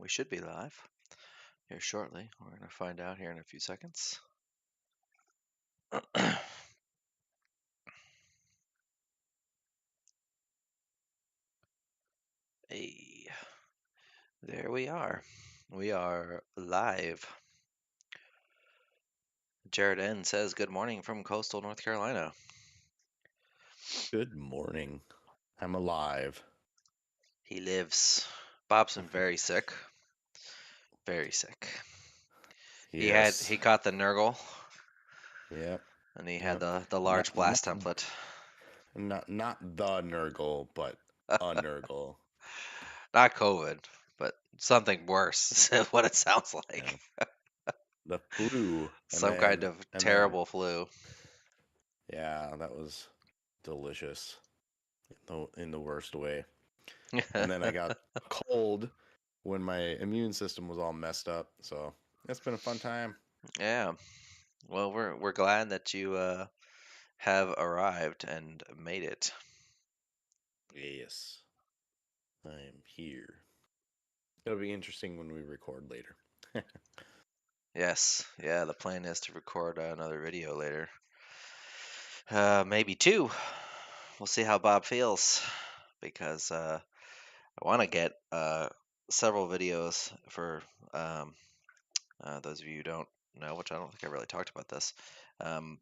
We should be live here shortly. We're going to find out here in a few seconds. Hey, there we are. We are live. Jared N says, "Good morning from coastal North Carolina." Good morning. I'm alive. He lives. Bob's been very sick. Very sick. Yes. He caught the Nurgle, Yep. and he had Yep. the Not large not blast template. not the Nurgle, but a Nurgle. Not COVID, but something worse is what it sounds Yeah. like. The flu, and Some kind then of and then terrible flu. yeah, that was delicious in the worst way. And then I got a cold when my immune system was all messed up. So it's been a fun time. Yeah. Well, we're glad that you have arrived and made it. Yes, I am here. It'll be interesting when we record later. Yes. Yeah, the plan is to record another video later. Maybe two. We'll see how Bob feels because I want to get several videos for those of you who don't know, which I don't think I really talked about this.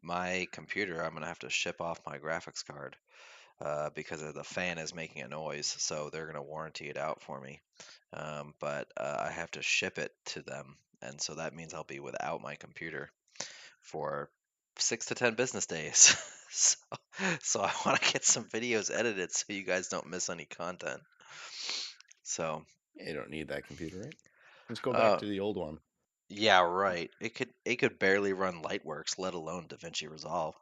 My computer, I'm going to have to ship off my graphics card because the fan is making a noise, so they're going to warranty it out for me. But I have to ship it to them, and so that means I'll be without my computer for 6 to 10 business days. so, so I want to get some videos edited so you guys don't miss any content. So, You don't need that computer, right? Let's go back uh, to the old one. yeah, right. It could barely run Lightworks, let alone DaVinci Resolve.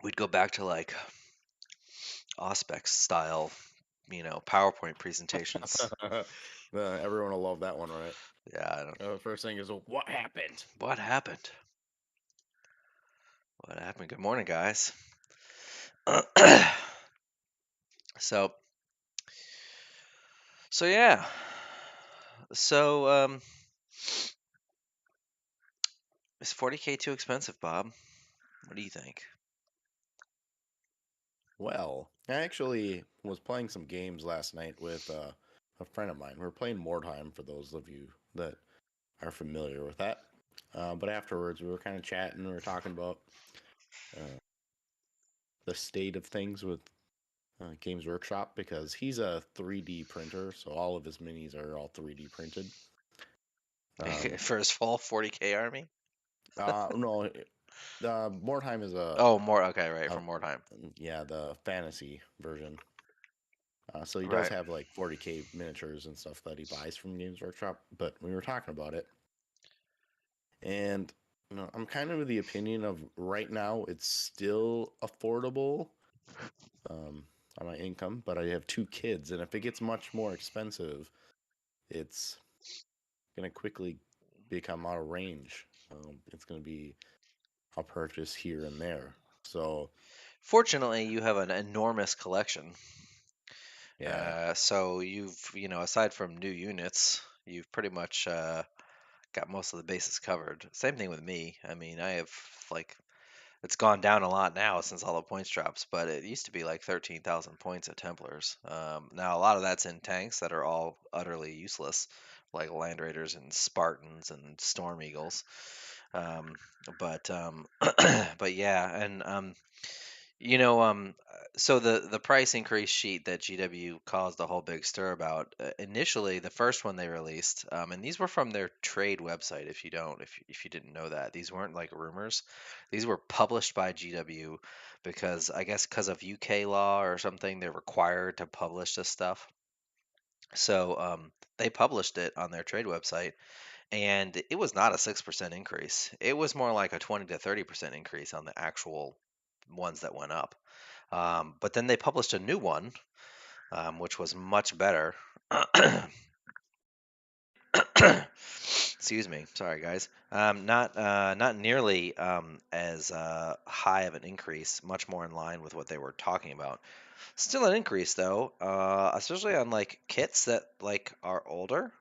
We'd go back to like Auspex style, PowerPoint presentations. Everyone will love that one, right? Yeah, I don't. First thing is, what happened? What happened? What happened? Good morning, guys. so, so yeah. So, is 40K too expensive, Bob? What do you think? Well, I actually was playing some games last night with a friend of mine. We were playing Mordheim, for those of you that are familiar with that. But afterwards, we were kind of chatting. We were talking about uh, the state of things with Games Workshop because he's a 3D printer, so all of his minis are all 3D printed. Um, For his full 40K army? no, Mordheim is Oh, more. Okay, right, a for more time. yeah, the fantasy version. So he does Right. have like 40K miniatures and stuff that he buys from Games Workshop. But we were talking about it, and I'm kind of of the opinion of right now it's still affordable um, on my income, but I have two kids, and if it gets much more expensive, it's gonna quickly become out of range. It's gonna be a purchase here and there. So Fortunately, you have an enormous collection. yeah, So aside from new units, you've pretty much got most of the bases covered. Same thing with me. I mean, I have like it's gone down a lot now since all the points drops, but it used to be like 13,000 points at Templars. Now a lot of that's in tanks that are all utterly useless, like Land Raiders and Spartans and Storm Eagles. Um, but but yeah, and so the price increase sheet that GW caused a whole big stir about initially the first one they released, and these were from their trade website. If you didn't know that, these weren't like rumors. These were published by GW because I guess because of UK law or something, they're required to publish this stuff. So they published it on their trade website, and it was not a 6% increase. It was more like a 20 to 30% increase on the actual ones that went up. But then they published a new one, which was much better. Excuse me, sorry guys. Not nearly as high of an increase, much more in line with what they were talking about. Still an increase though, especially on like kits that like are older.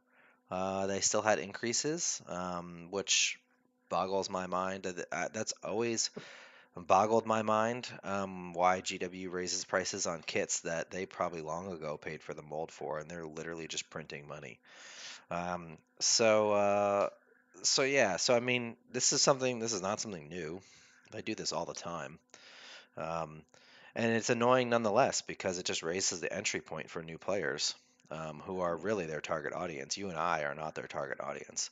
They still had increases, which boggles my mind. That's always boggled my mind, why GW raises prices on kits that they probably long ago paid for the mold for, and they're literally just printing money. Um, so, uh, so yeah, so I mean, this is not something new. They do this all the time. Um, and it's annoying nonetheless because it just raises the entry point for new players, who are really their target audience. You and I are not their target audience,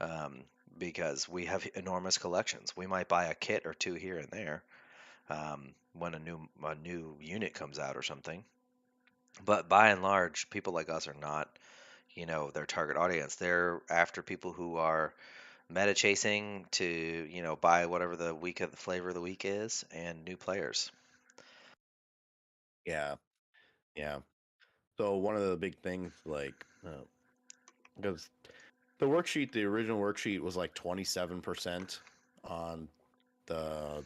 um, because we have enormous collections. We might buy a kit or two here and there, when a new unit comes out or something. But by and large, people like us are not, their target audience. They're after people who are meta chasing to, buy whatever the flavor of the week is, and new players. Yeah, yeah. So one of the big things, like, because the original worksheet was like 27% on the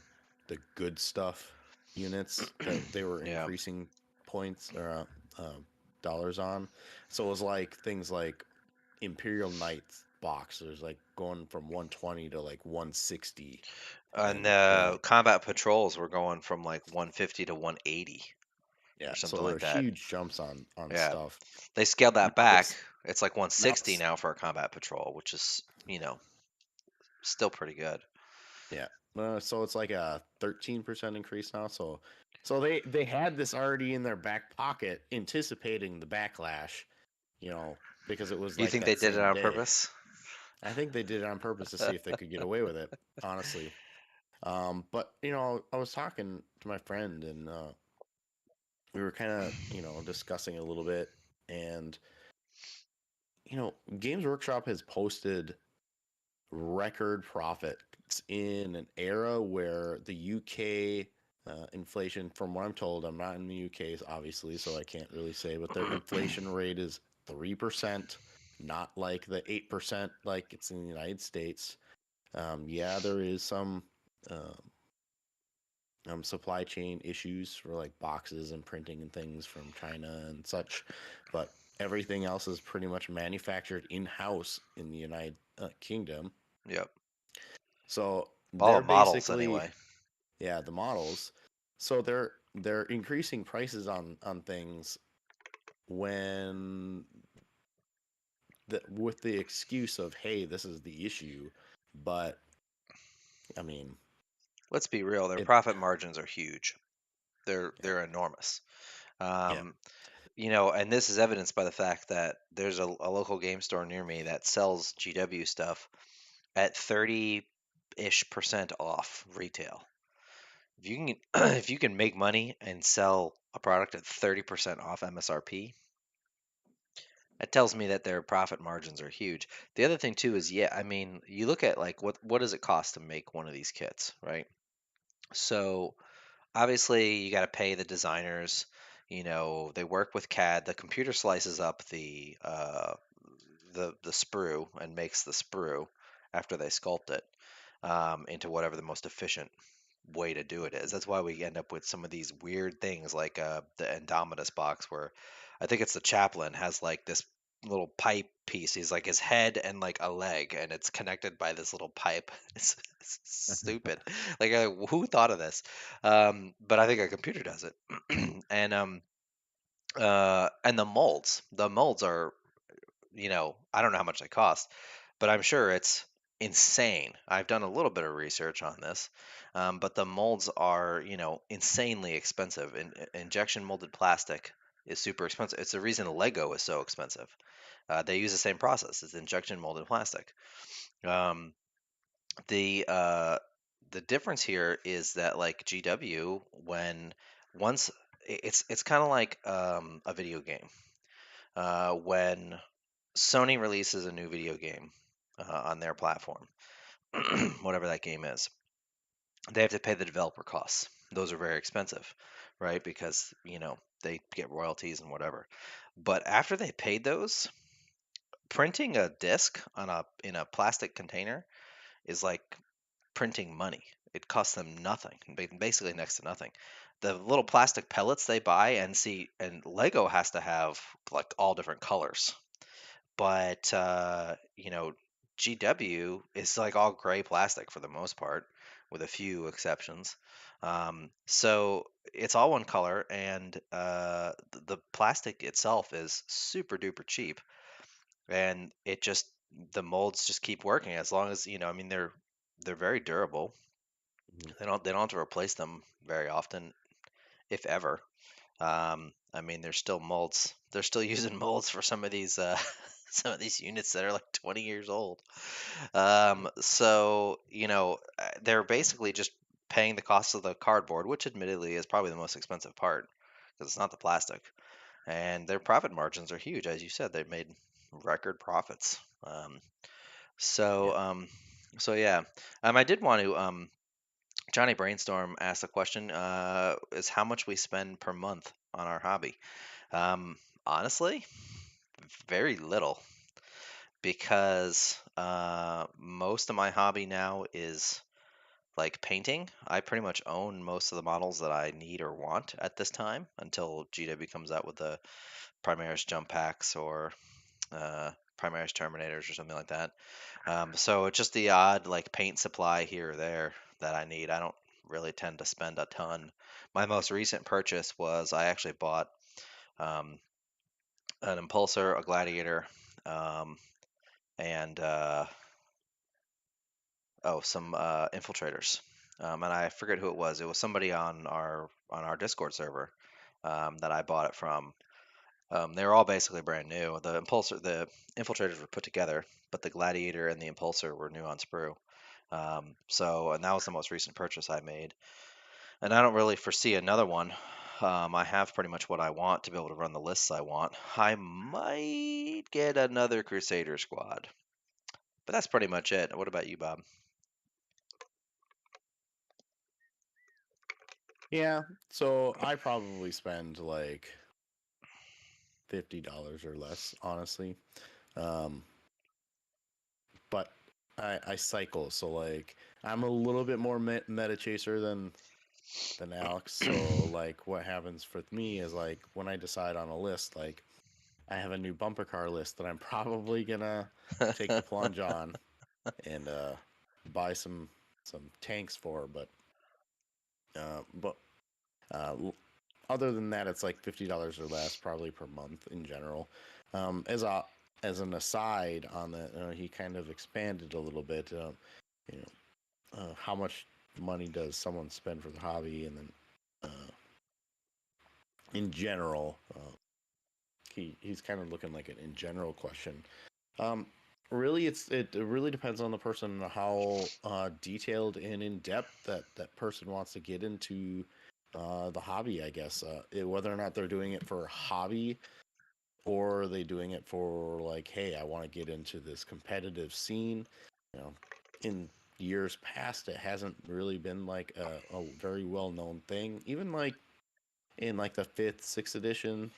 good stuff units that they were Yeah. increasing points or dollars on. So it was like things like Imperial Knights boxers, like going from 120 to like 160, And and like, combat patrols were going from like 150 to 180 or yeah, so something there were like that. huge jumps on Yeah. stuff. They scaled that Now back. it's It's like now 160 it's now for a combat patrol, which is, still pretty good. Yeah. So it's like a 13% increase now. So they had this already in their back pocket, anticipating the backlash, you know, because it was You like think they that did it same on day. purpose? I think they did it on purpose to see if they could get away with it, honestly. But I was talking to my friend, and we were kind of, discussing a little bit, and Games Workshop has posted record profits in an era where the UK inflation, from what I'm told, I'm not in the UK, obviously, so I can't really say, but their inflation rate is 3%, not like the 8% like it's in the United States. Yeah, there is um, supply chain issues for like boxes and printing and things from China and such, but everything else is pretty much manufactured in house in the United Kingdom. Yep. So All they're the models basically, anyway. yeah, the models. So they're increasing prices on things when with the excuse of, hey, this is the issue, but I mean Let's be real, their it. profit margins are huge. They're Yeah, they're enormous. yeah. Um, and this is evidenced by the fact that there's a local game store near me that sells GW stuff at 30-ish% off retail. If you can if you can make money and sell a product at 30% off MSRP, that tells me that their profit margins are huge. The other thing too is, yeah, I mean, you look at like what does it cost to make one of these kits, right? So obviously you got to pay the designers. They work with CAD. The computer slices up the sprue and makes the sprue after they sculpt it, into whatever the most efficient way to do it is. That's why we end up with some of these weird things like the Indomitus box, where I think it's the chaplain has like this little pipe piece. He's like his head and like a leg, and it's connected by this little pipe. It's stupid. Like, who thought of this? But I think a computer does it. And the molds. The molds are, I don't know how much they cost, but I'm sure it's insane. I've done a little bit of research on this, but the molds are, insanely expensive. Injection molded plastic is super expensive. It's the reason Lego is so expensive. They use the same process as injection molded plastic. Um, the uh, the difference here is that like GW, when once it's kind of like, a video game. When Sony releases a new video game, on their platform, whatever that game is, they have to pay the developer costs. Those are very expensive, right? Because, they get royalties and whatever. But after they paid those, printing a disc in a plastic container is like printing money. It costs them nothing, basically next to nothing. the little plastic pellets they buy, and Lego has to have like all different colors. But GW is like all gray plastic for the most part, with a few exceptions. So it's all one color, and the plastic itself is super duper cheap, and the molds just keep working as long as I mean they're very durable. Mhm. They don't have to replace them very often, if ever. I mean, there's still molds. They're still using molds for some of these some of these units that are like 20 years old. So they're basically just paying the cost of the cardboard, which admittedly is probably the most expensive part because it's not the plastic. And their profit margins are huge, as you said. They've made record profits. So Yeah. um, so yeah, I did want to Johnny Brainstorm asked a question, is how much we spend per month on our hobby. Honestly, very little because most of my hobby now is like painting. I pretty much own most of the models that I need or want at this time until GW comes out with the Primaris jump packs or uh, Primaris Terminators or something like that. So it's just the odd like paint supply here or there that I need. I don't really tend to spend a ton. My most recent purchase was I actually bought um, an Impulsor, a Gladiator, um, and some Infiltrators. And I forget who it was. It was somebody on our Discord server that I bought it from. They were all basically brand new. The Infiltrators were put together, but the Gladiator and the Impulsor were new on sprue. And that was the most recent purchase I made. And I don't really foresee another one. I have pretty much what I want to be able to run the lists I want. I might get another Crusader squad, but that's pretty much it. What about you, Bob? Yeah. So I probably spend like $50 or less, honestly. Um, but I cycle, so like I'm a little bit more meta chaser than Alex. So like what happens with me is like when I decide on a list, like I have a new bumper car list that I'm probably gonna take the plunge on and buy some tanks for, but uh, other than that, it's like $50 or less, probably per month in general. As a as an aside on that, he kind of expanded a little bit. You how much money does someone spend for the hobby, and then in general, he's kind of looking like an in general question. Um, really, it really depends on the person and how detailed and in depth that person wants to get into the hobby. I guess whether or not they're doing it for a hobby or are they doing it for like, hey, I want to get into this competitive scene. You know, in years past, it hasn't really been like a very well known thing. Even like in like the fifth, sixth edition,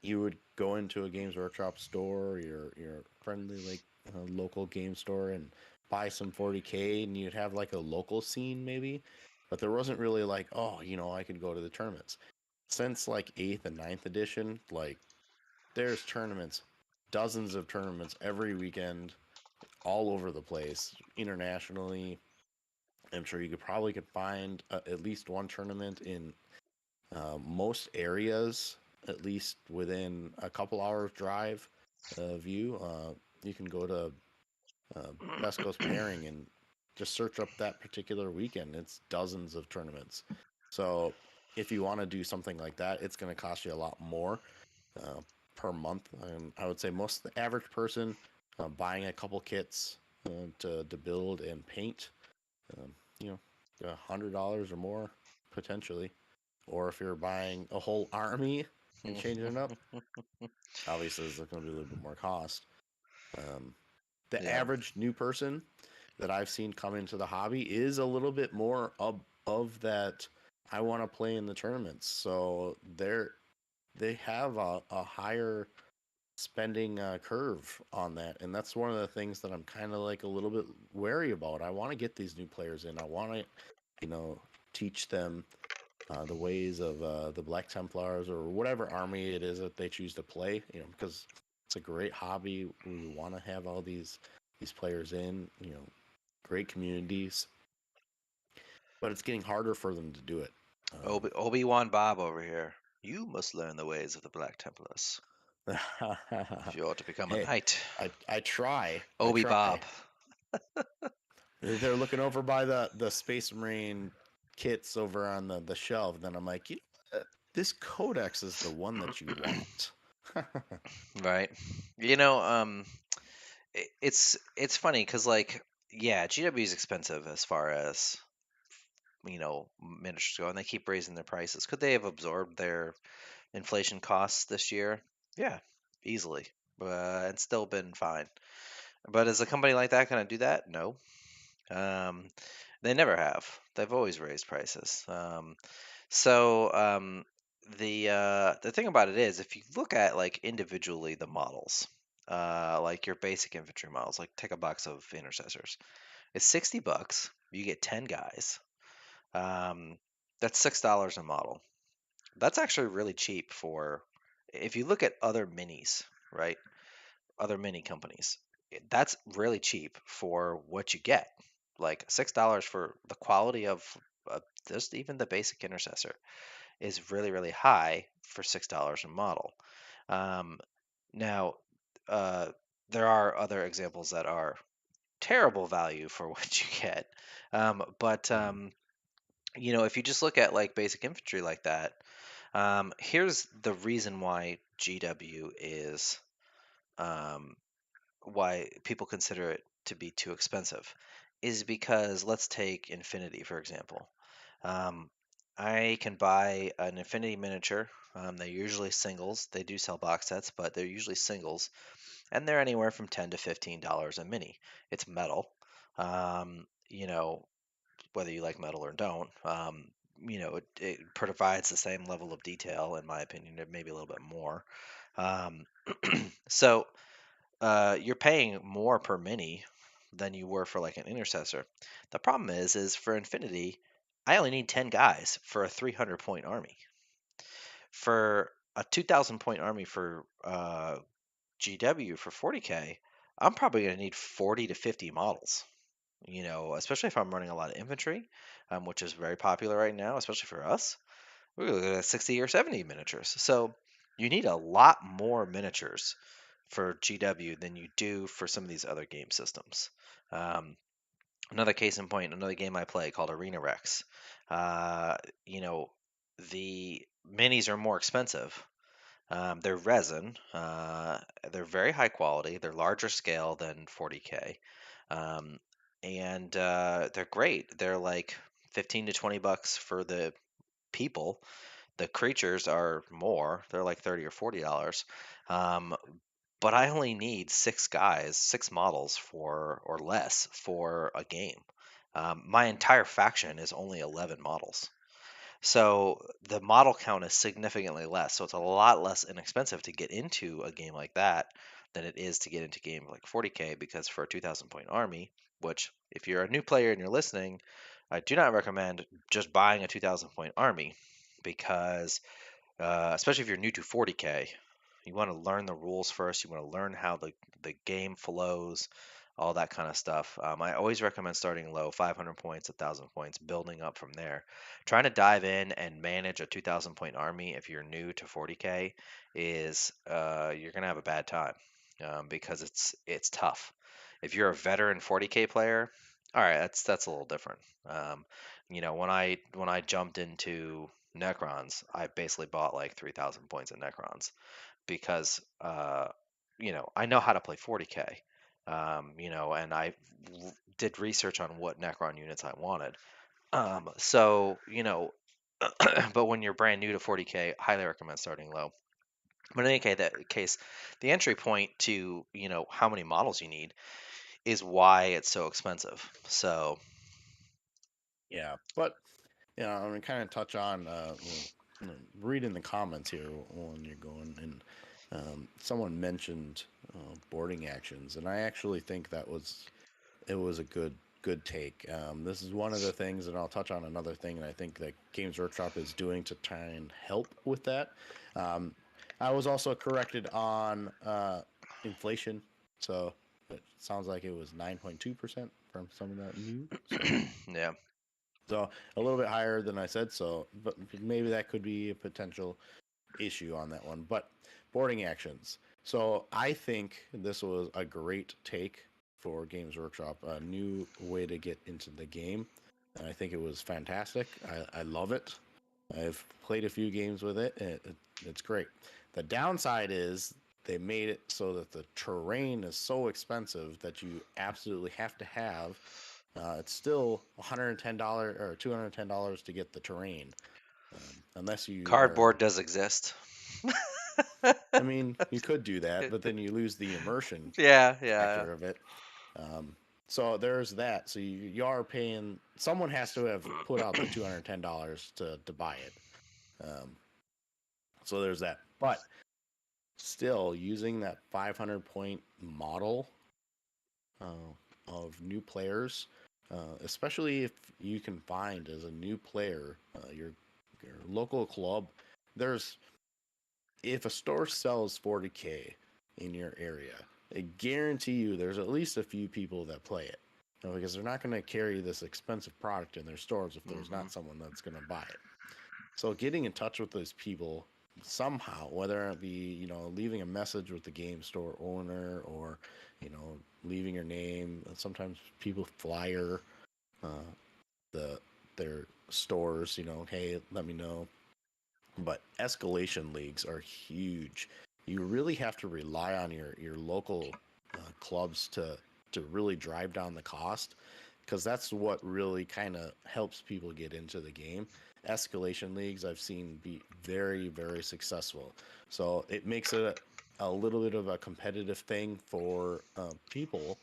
you would go into a Games Workshop store, your friendly like local game store, and buy some 40K, and you'd have like a local scene maybe, but there wasn't really like, oh, I could go to the tournaments. Since like eighth and ninth edition, like there's tournaments, dozens of tournaments every weekend, all over the place, internationally. I'm sure you could find at least one tournament in most areas, at least within a couple hours drive of you. You can go to Best Coast Pairing and just search up that particular weekend. It's dozens of tournaments. So if you want to do something like that, it's going to cost you a lot more uh, per month. I would say the average person buying a couple kits to build and paint, um, you know, $100 or more potentially. Or if you're buying a whole army and changing it up, obviously there's going to be a little bit more cost. Um, the Yeah. average new person that I've seen come into the hobby is a little bit more of that. I want to play in the tournaments, so they have a higher spending curve on that, and that's one of the things that I'm kind of like a little bit wary about. I want to get these new players in. I want to, you know. teach them the ways of the Black Templars or whatever army it is that they choose to play. Because it's a great hobby. We want to have all these players in. Great communities, but it's getting harder for them to do it. Obi-Wan Bob over here. You must learn the ways of the Black Templars if you ought to become a Hey, knight. I try. I Obi try. Bob. They're looking over by the Space Marine kits over on the shelf. And then I'm like, this codex is the one that you want. Right. It's funny because yeah, GW is expensive as far as miniatures go, and they keep raising their prices. Could they have absorbed their inflation costs this year? Yeah, easily, and still been fine. But is a company like that going to do that? No. Um, they never have. They've always raised prices. So the thing about it is, if you look at like individually the models, like your basic infantry models, like take a box of intercessors, it's $60. You get 10 guys. Um, that's $6 a model. That's actually really cheap for if you look at other minis, right? Other mini companies. That's really cheap for what you get. Like $6 for the quality of just even the basic intercessor is really, really high for $6 a model. Um, now, uh, there are other examples that are terrible value for what you get. But if you just look at like basic infantry like that, here's the reason why GW is um, why people consider it to be too expensive is because let's take Infinity for example. Um, I can buy an Infinity miniature. They're usually singles. They do sell box sets, but they're usually singles, and they're anywhere from $10 to $15 a mini. It's metal. You know, whether you like metal or don't. It provides the same level of detail, in my opinion, or maybe a little bit more. Um, so you're paying more per mini than you were for like an intercessor. The problem is for Infinity, I only need 10 guys for a 300 point army. For a 2,000 point army for GW for 40k, I'm probably going to need 40 to 50 models. Especially if I'm running a lot of infantry, which is very popular right now, especially for us. We're looking at 60 or 70 miniatures. So you need a lot more miniatures for GW than you do for some of these other game systems. Um, Another case in point, another game I play called Arena Rex. Uh, you know, the minis are more expensive. They're resin. They're very high quality. They're larger scale than 40k, um, and they're great. They're like 15 to $20 for the people. The creatures are more. They're like $30 or $40. Um, but I only need six guys, six models for or less for a game. My entire faction is only 11 models. So the model count is significantly less. So it's a lot less inexpensive to get into a game like that than it is to get into a game like 40k because for a 2,000 point army, which if you're a new player and you're listening, I do not recommend just buying a 2,000 point army because especially if you're new to 40k, you want to learn the rules first. You want to learn how the game flows, all that kind of stuff. I always recommend starting low, 500 points, 1,000 points, building up from there. Trying to dive in and manage a 2,000 point army if you're new to 40k is you're gonna have a bad time because it's tough. If you're a veteran 40k player, all right, that's a little different. Um, when I jumped into Necrons, I basically bought like 3,000 points of Necrons because I know how to play 40k. And I did research on what Necron units I wanted. So but when you're brand new to 40k, highly recommend starting low. But in any case, the entry point to how many models you need is why it's so expensive. So Yeah, but I'm gonna kind of touch on reading the comments here when you're going, and someone mentioned boarding actions, and I actually think it was a good good take. This is one of the things, and I'll touch on another thing, and I think that Games Workshop is doing to try and help with that. Um, I was also corrected on inflation, so it sounds like it was 9.2% from someone that knew. So, Yeah. so a little bit higher than I said. So, but maybe that could be a potential issue on that one. But boarding actions. So I think this was a great take for Games Workshop, a new way to get into the game. And I think it was fantastic. I love it. I've played a few games with it, and it's great. The downside is they made it so that the terrain is so expensive that you absolutely have to have. It's still $110 or $210 to get the terrain, unless you are. Cardboard does exist. I mean, you could do that, but then you lose the immersion Yeah, yeah, factor of it. Um, so there's that. So you are paying. Someone has to have put out the $210 to buy it. Um, so there's that. But still, using that 500 point model of new players, especially if you can find as a new player your local club, there's if a store sells 40K in your area, I guarantee you there's at least a few people that play it. Because they're not going to carry this expensive product in their stores if there's hmm not someone that's going to buy it. So getting in touch with those people somehow, whether it be, leaving a message with the game store owner or, leaving your name. Sometimes people flyer uh, the their stores, hey, let me know. But escalation leagues are huge. You really have to rely on your local clubs to really drive down the cost, because that's what really kind of helps people get into the game. Escalation leagues I've seen be very, very successful. So it makes it a little bit of a competitive thing for people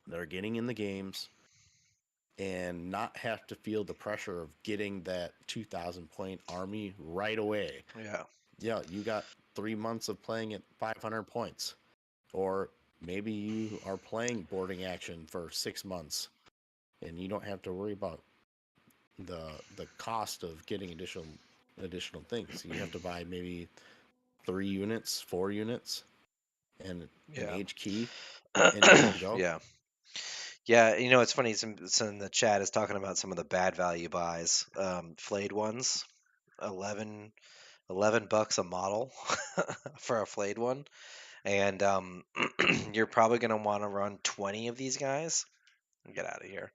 that are getting in the games and not have to feel the pressure of getting that 2,000 point army right away. yeah, Yeah, you got 3 months of playing at 500 points, or maybe you are playing boarding action for 6 months and you don't have to worry about the cost of getting additional things. You have to buy maybe 3 units, 4 units, and an yeah, H key, and you're good to go. yeah, yeah. It's funny. Some in the chat is talking about some of the bad value buys. Flayed ones, 11, $11 a model for a flayed one, and you're probably gonna want to run 20 of these guys. Get out of here.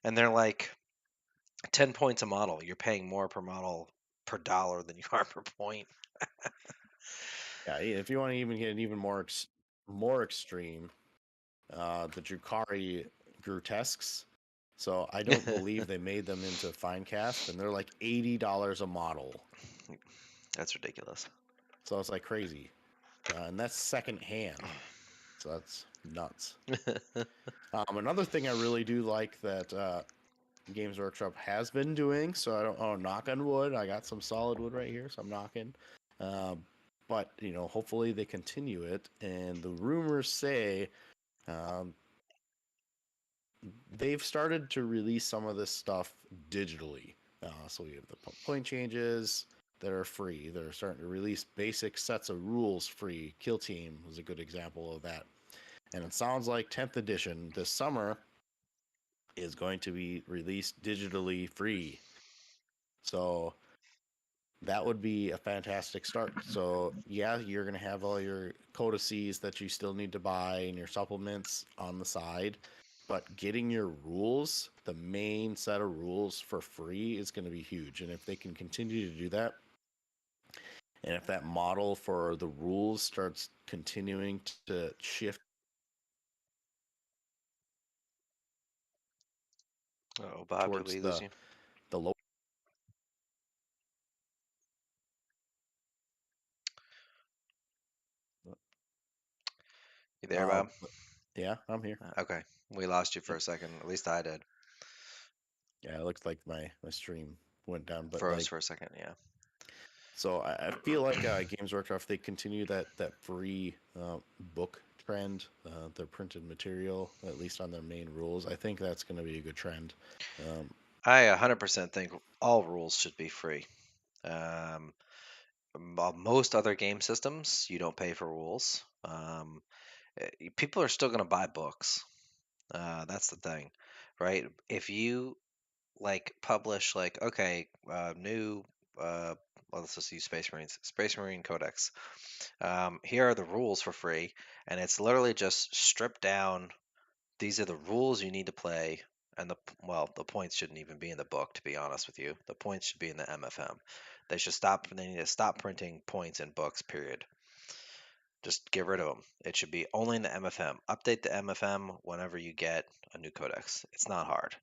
And they're like 10 points a model. You're paying more per model per dollar than you are per point. Yeah, if you want to even get even more extreme, the Drukari grotesques. So I don't believe they made them into fine cast, and they're like $80 a model. That's ridiculous. So it's like crazy, and that's second hand. So that's nuts. Another thing I really do like that Games Workshop has been doing. So I don't. Oh, knock on wood. I got some solid wood right here, so I'm knocking. Uh, but hopefully they continue it. And the rumors say um, they've started to release some of this stuff digitally. So we have the point changes that are free. They're starting to release basic sets of rules free. Kill Team was a good example of that. And it sounds like 10th edition this summer is going to be released digitally free. So that would be a fantastic start. So yeah, you're going to have all your codices that you still need to buy and your supplements on the side, but getting your rules, the main set of rules for free, is going to be huge. And if they can continue to do that, and if that model for the rules starts continuing to shift Oh, Bob, did towards we lose you? the low, You there, Bob? yeah, I'm here. Okay, we lost you for a second. At least I did. Yeah, it looks like my stream went down, but Froze like, for a second. Yeah. So I feel like Games Workshop, if they continue that free book trend, their printed material, at least on their main rules, I think that's going to be a good trend. Um, I 100% think all rules should be free. Um, Most other game systems, you don't pay for rules. People are still going to buy books. That's the thing, right? If you like publish like okay, new well, let's just use Space Marines, Space Marine Codex. Here are the rules for free, and it's literally just stripped down. These are the rules you need to play, and the points shouldn't even be in the book. To be honest with you, the points should be in the MFM. They should stop. They need to stop printing points in books. Period. Just get rid of them. It should be only in the MFM. Update the MFM whenever you get a new codex. It's not hard.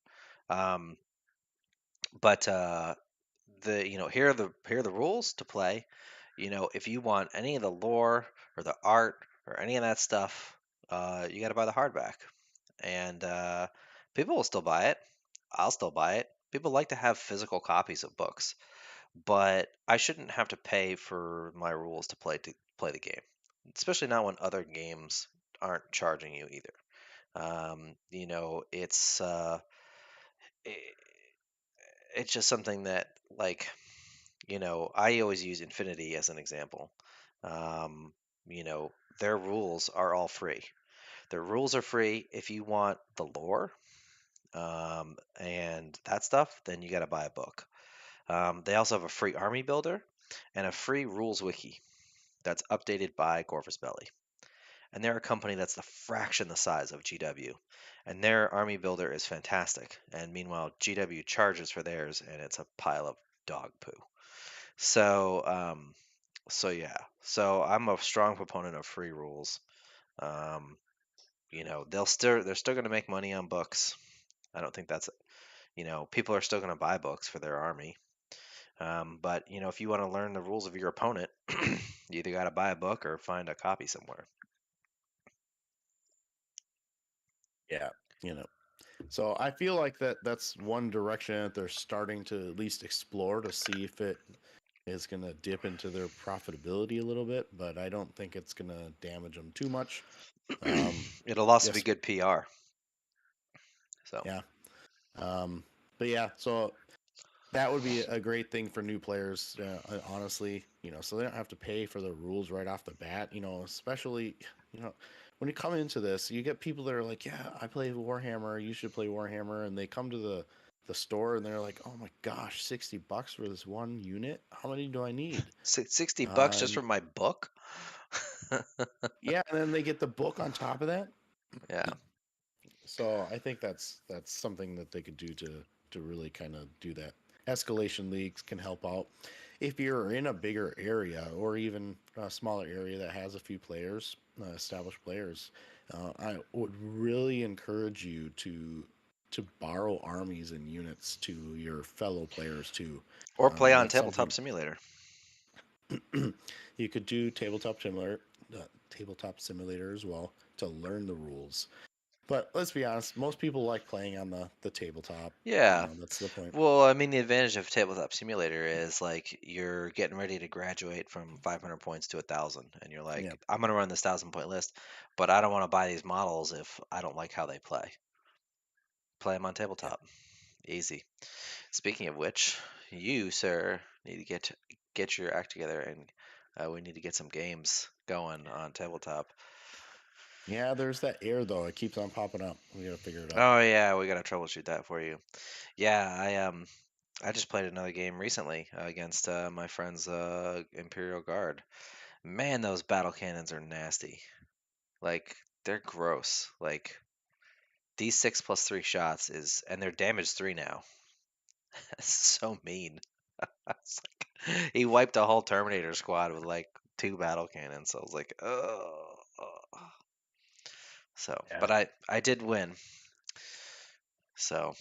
Um, but here are the rules to play. If you want any of the lore or the art or any of that stuff, you got to buy the hardback, and people will still buy it. I'll still buy it. People like to have physical copies of books, but I shouldn't have to pay for my rules to play the game, especially not when other games aren't charging you either. I- it's just something that like I always use Infinity as an example. Um, their rules are all free. Their rules are free. If you want the lore and that stuff, then you got to buy a book. They also have a free army builder and a free rules wiki that's updated by Corvus Belli. And they're a company that's the fraction the size of GW. And their army builder is fantastic. And meanwhile, GW charges for theirs, and it's a pile of dog poo. So, yeah. So I'm a strong proponent of free rules. Um, they're still going to make money on books. I don't think that's people are still going to buy books for their army. But if you want to learn the rules of your opponent, you either got to buy a book or find a copy somewhere. yeah, you know. So I feel like that's one direction that they're starting to at least explore to see if it is going to dip into their profitability a little bit, but I don't think it's going to damage them too much. It'll also be Yes, good PR. So yeah. Um, but yeah, so that would be a great thing for new players, honestly. So they don't have to pay for the rules right off the bat. Especially you know when you come into this, you get people that are like, "Yeah, I play Warhammer. You should play Warhammer," and they come to the store and they're like, "Oh my gosh, $60 for this one unit? How many do I need?" $60 just And for my book. yeah, and then they get the book on top of that. Yeah. So I think that's something that they could do to really kind of do that. Escalation leagues can help out. If you're in a bigger area or even a smaller area that has a few players, established players, I would really encourage you to borrow armies and units to your fellow players too. Or play on That's Tabletop something Simulator. you could do tabletop simulator as well to learn the rules. But let's be honest, most people like playing on the tabletop. Yeah. That's the point. Well, I mean, the advantage of Tabletop Simulator is like you're getting ready to graduate from 500 points to 1,000, and you're Yeah, like, I'm gonna run this 1,000 point list, but I don't want to buy these models if I don't like how they play. Play them on yeah, tabletop. Easy. Speaking of which, you, sir, need to get your act together, and we need to get some games going on tabletop. yeah. There's that error though; it keeps on popping up. We gotta figure it out. Oh yeah, we gotta troubleshoot that for you. Yeah, I just played another game recently against my friend's Imperial Guard. Man, those battle cannons are nasty. Like they're gross. Like D6 plus 3 shots is, and they're damage 3 now. That's so mean. It's like, he wiped a whole Terminator squad with like 2 battle cannons. So I was like, oh. So, Yeah, but I did win. So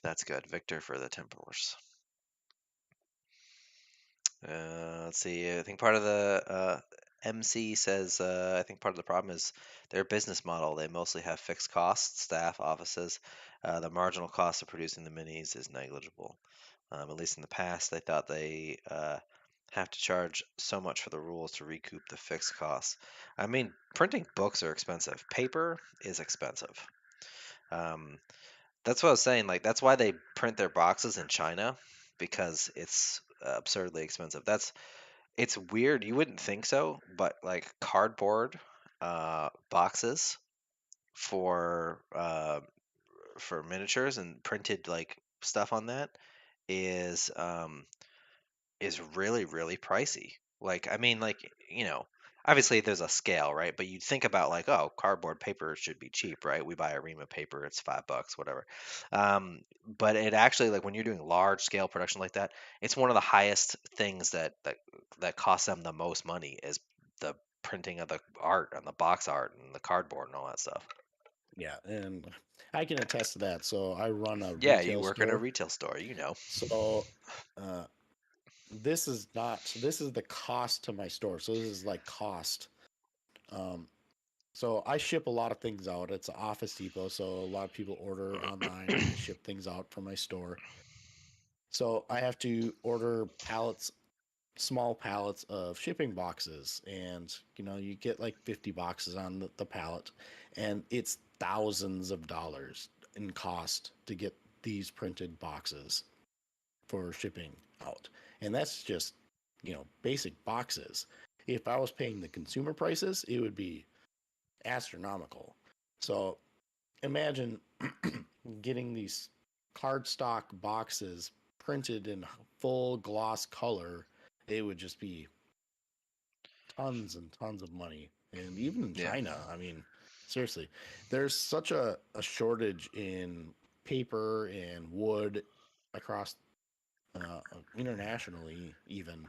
that's good. Victor for the Templars. Let's see. I think part of the MC says I think part of the problem is their business model. They mostly have fixed costs, staff, offices. The marginal cost of producing the minis is negligible. At least in the past, they thought have to charge so much for the rules to recoup the fixed costs. I mean, printing books are expensive. Paper is expensive. Um, that's what I was saying. Like, that's why they print their boxes in China because it's absurdly expensive. It's weird. You wouldn't think so, but like cardboard boxes for miniatures and printed like stuff on that is really pricey. Like, I mean, like, obviously there's a scale, right? But you'd think about like, oh, cardboard paper should be cheap, right? We buy a ream of paper, it's $5, whatever. But it actually, like, when you're doing large scale production like that, it's one of the highest things that costs them the most money is the printing of the art and the box art and the cardboard and all that stuff. Yeah, and I can attest to that. So I run a Yeah, you retail work in a store. retail store, you know. So uh, this is not. So this is the cost to my store. So this is like cost. Um, so I ship a lot of things out. It's an Office Depot, so a lot of people order online, and I ship things out from my store. So I have to order pallets, small pallets of shipping boxes, and you get like 50 boxes on the pallet, and it's thousands of dollars in cost to get these printed boxes for shipping out. And that's just, basic boxes. If I was paying the consumer prices, it would be astronomical. So imagine getting these cardstock boxes printed in full gloss color. It would just be tons and tons of money. And even in Yeah. China, I mean, seriously, there's such a shortage in paper and wood across internationally, even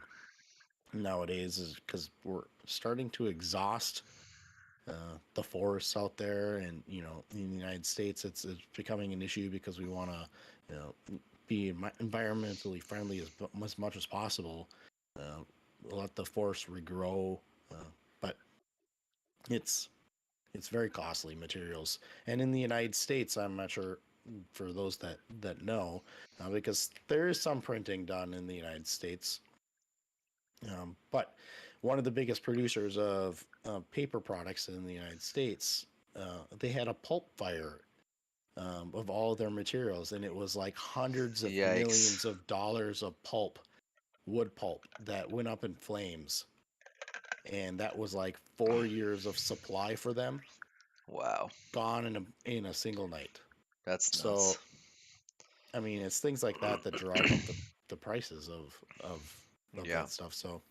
nowadays, is because we're starting to exhaust the forests out there. And in the United States, it's becoming an issue because we want to be environmentally friendly as much as possible. uh, let the forest regrow, but it's it's very costly materials. And in the United States, I'm not sure for those that know, because there is some printing done in the United States. But one of the biggest producers of paper products in the United States, they had a pulp fire of all of their materials, and it was like hundreds of Yikes. millions of dollars of pulp, wood pulp, that went up in flames. And that was like 4 years of supply for them, Wow. gone in a single night. That's nuts. So I mean, it's things like that that drive up the prices of Yeah. that stuff. So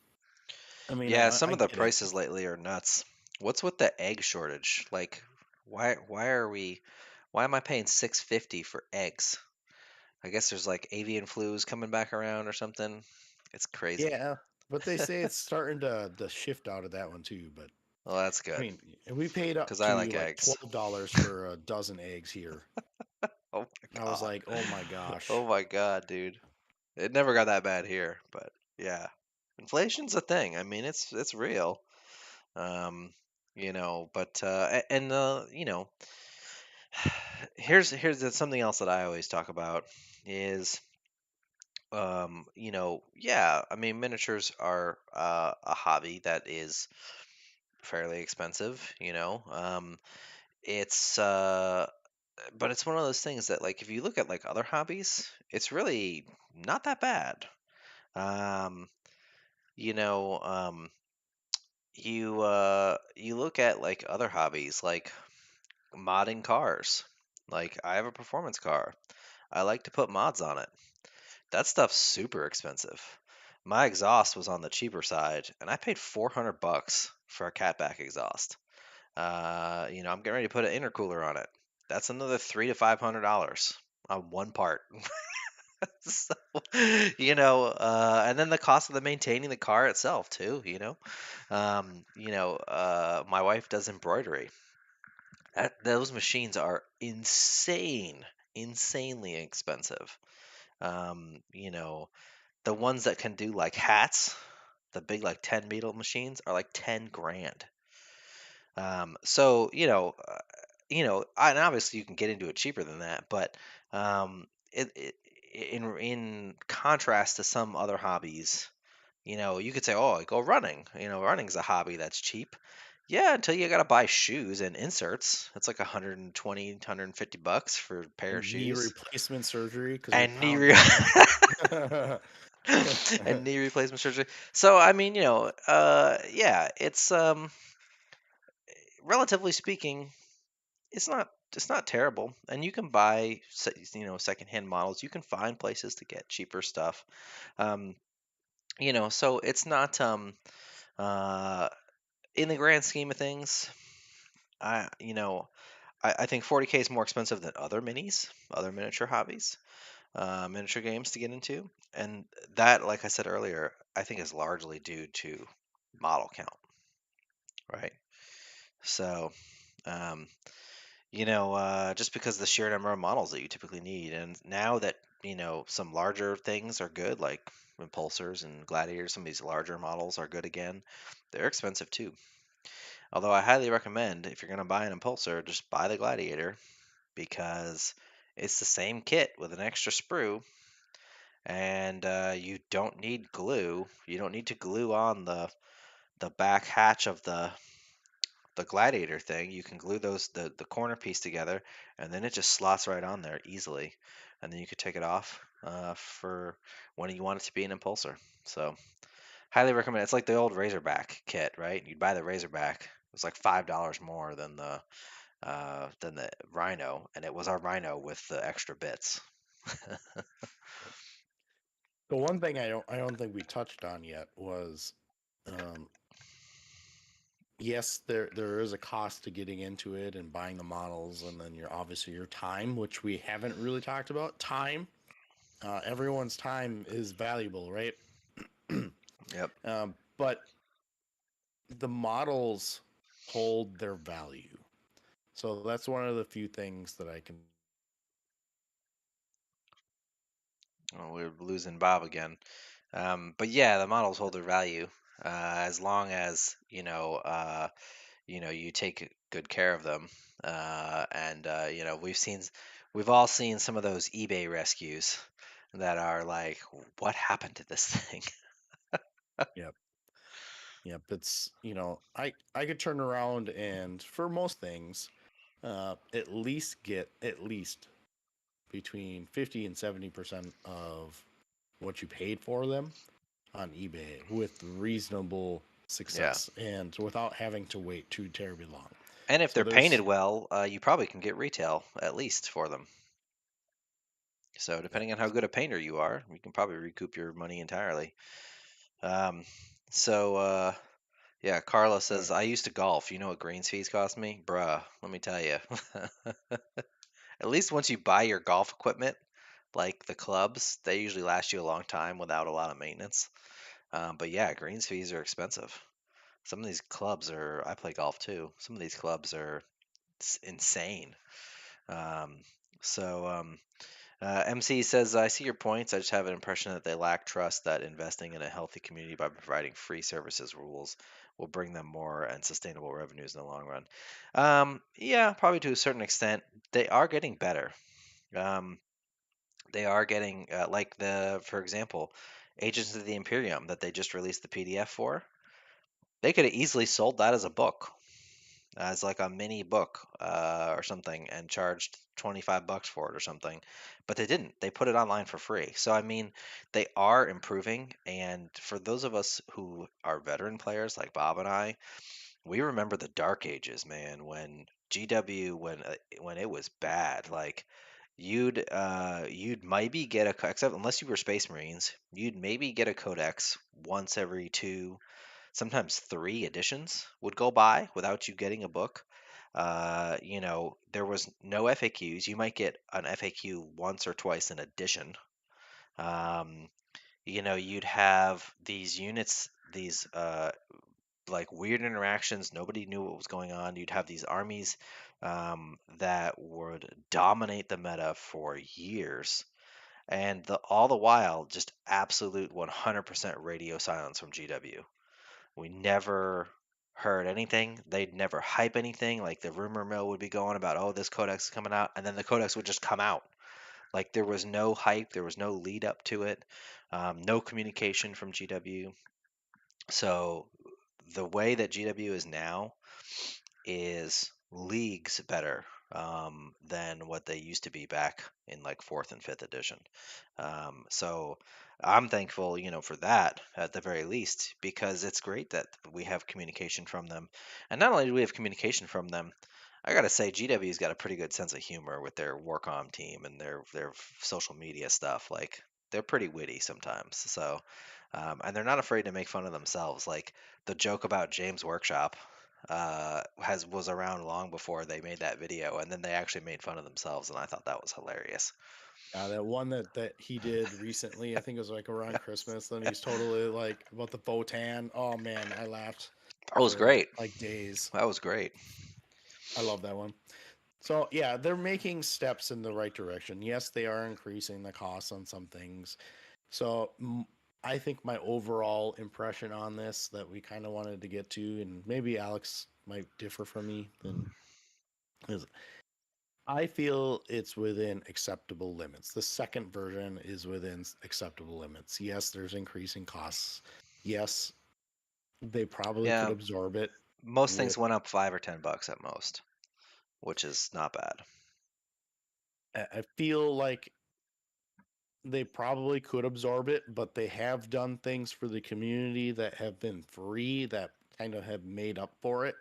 I mean, Yeah, I some of the get it. prices lately are nuts. What's with the egg shortage? Like, why am I paying 650 for eggs? I guess there's like avian flus coming back around or something. It's crazy. Yeah, but they say it's starting to shift out of that one too. But Well, that's I good mean, we paid up because I to like like eggs. $12 for a dozen eggs here. Oh my I was god. like, oh my gosh. Oh my god, dude. It never got that bad here, but yeah. Inflation's a thing. I mean, it's real. Um, but here's something else that I always talk about is yeah, I mean miniatures are a hobby that is fairly expensive, it's but it's one of those things that like if you look at like other hobbies, it's really not that bad. Um, you know, you look at like other hobbies like modding cars. Like I have a performance car. I like to put mods on it. That stuff's super expensive. My exhaust was on the cheaper side, and I paid $400 for a catback exhaust. I'm getting ready to put an intercooler on it. That's another $300 to $500 on one part. So, and then the cost of the maintaining the car itself too. My wife does embroidery. Those machines are insanely expensive. The ones that can do like hats, the big like 10 needle machines are like 10 grand. So and obviously you can get into it cheaper than that, but it in contrast to some other hobbies, You could say, oh, go running. Running's a hobby that's cheap. Yeah, until you gotta buy shoes and inserts. It's like 120, $150 for a pair of Knee shoes. replacement surgery because you're And knee pounding on it. and knee replacement surgery. So I mean, yeah, it's relatively speaking, it's not terrible, and you can buy secondhand models. You can find places to get cheaper stuff. Um, so it's not uh in the grand scheme of things. I you know I think 40K is more expensive than other minis, other miniature hobbies, miniature games to get into, and that, like I said earlier, I think is largely due to model count, right? So, um, just because of the sheer number of models that you typically need, and now that some larger things are good, like impulsors and gladiators, some of these larger models are good again. They're expensive too. Although I highly recommend if you're going to buy an impulsor, just buy the gladiator because it's the same kit with an extra sprue, and you don't need glue. You don't need to glue on the back hatch of the gladiator thing. You can glue the corner piece together, and then it just slots right on there easily, and then you could take it off for when you want it to be an impulsor. So highly recommend. It's like the old Razorback kit, right? You'd buy the Razorback. It was like $5 more than the Rhino, and it was our Rhino with the extra bits. The one thing I don't think we touched on yet was, um, yes, there is a cost to getting into it and buying the models, and then obviously your time, which we haven't really talked about. Time, everyone's time is valuable, right? Yep. But the models hold their value, so that's one of the few things that I can. Well, we're losing Bob again. But yeah, the models hold their value as long as you take good care of them. And we've all seen some of those eBay rescues that are like, what happened to this thing? Yep, yep. It's I could turn around and for most things, at least get at least between 50 and 70% of what you paid for them on eBay with reasonable Yeah. success and without having to wait too terribly long. And if So they're painted there's well, you probably can get retail at least for them. So yep, depending on how good a painter you are, you can probably recoup your money entirely. Um, so yeah, Carla uh, says I used to golf. You know what greens fees cost me, bruh? Let me tell you. At least once you buy your golf equipment, like the clubs, they usually last you a long time without a lot of maintenance. But yeah, greens fees are expensive. Some of these clubs are. I play golf too. Some of these clubs are insane. Um, so MC says, I see your points. I just have an impression that they lack trust that investing in a healthy community by providing free services rules will bring them more and sustainable revenues in the long run. Yeah, probably to a certain extent. They are getting better. Um, they are getting, for example, Agents of the Imperium that they just released the PDF for. They could have easily sold that as a book, as like a mini book or something, and charged $25 for it or something, but they didn't. They put it online for free. So I mean, they are improving, and for those of us who are veteran players like Bob and I, we remember the dark ages, man, when GW, when it was bad. Like you'd maybe get except unless you were Space Marines, you'd maybe get a codex once every two, sometimes three editions would go by without you getting a book. There was no FAQs. You might get an FAQ once or twice an edition. Um, you'd have these units, these like weird interactions. Nobody knew what was going on. You'd have these armies that would dominate the meta for years, and all the while, just absolute 100% radio silence from GW. We never heard anything. They'd never hype anything. Like the rumor mill would be going about, oh, this codex is coming out, and then the codex would just come out. Like there was no hype, there was no lead up to it, no communication from GW. So the way that GW is now is leagues better than what they used to be back in like fourth and fifth edition. So I'm thankful, for that at the very least, because it's great that we have communication from them. And not only do we have communication from them, I gotta say GW's got a pretty good sense of humor with their Warcom team and their social media stuff. Like they're pretty witty sometimes. So and they're not afraid to make fun of themselves. Like the joke about James Workshop has was around long before they made that video, and then they actually made fun of themselves, and I thought that was hilarious. That one that he did recently, I think it was like around Christmas. Then he's totally like about the Botan. Oh man, I laughed That was for great. like days. That was great. I love that one. So yeah, they're making steps in the right direction. Yes, they are increasing the costs on some things. So I think my overall impression on this that we kind of wanted to get to, and maybe Alex might differ from me, then is I feel it's within acceptable limits. The second version is within acceptable limits. Yes, there's increasing costs. Yes, they probably could Yeah, absorb it most things with. went up $5 or $10 at most, which is not bad. I feel like they probably could absorb it, but they have done things for the community that have been free that kind of have made up for it.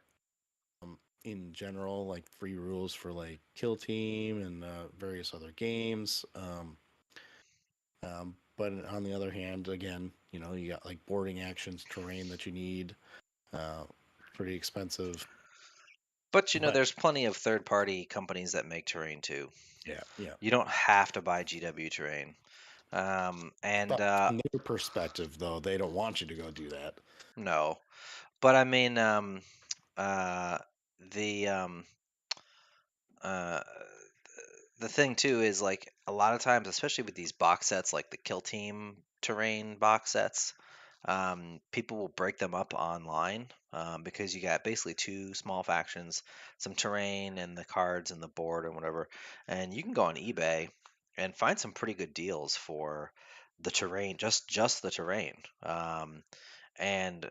In general, like free rules for like Kill Team and various other games. But on the other hand, again, you got like boarding actions, terrain that you need, uh, pretty expensive. But But there's plenty of third-party companies that make terrain too. yeah, yeah. You don't have to buy GW terrain. And But from their perspective, though, they don't want you to go do that. no, but I mean, uh, the uh, the thing too is like a lot of times, especially with these box sets, like the Kill Team terrain box sets, people will break them up online because you got basically two small factions, some terrain and the cards and the board and whatever, and you can go on eBay and find some pretty good deals for the terrain, just the terrain. And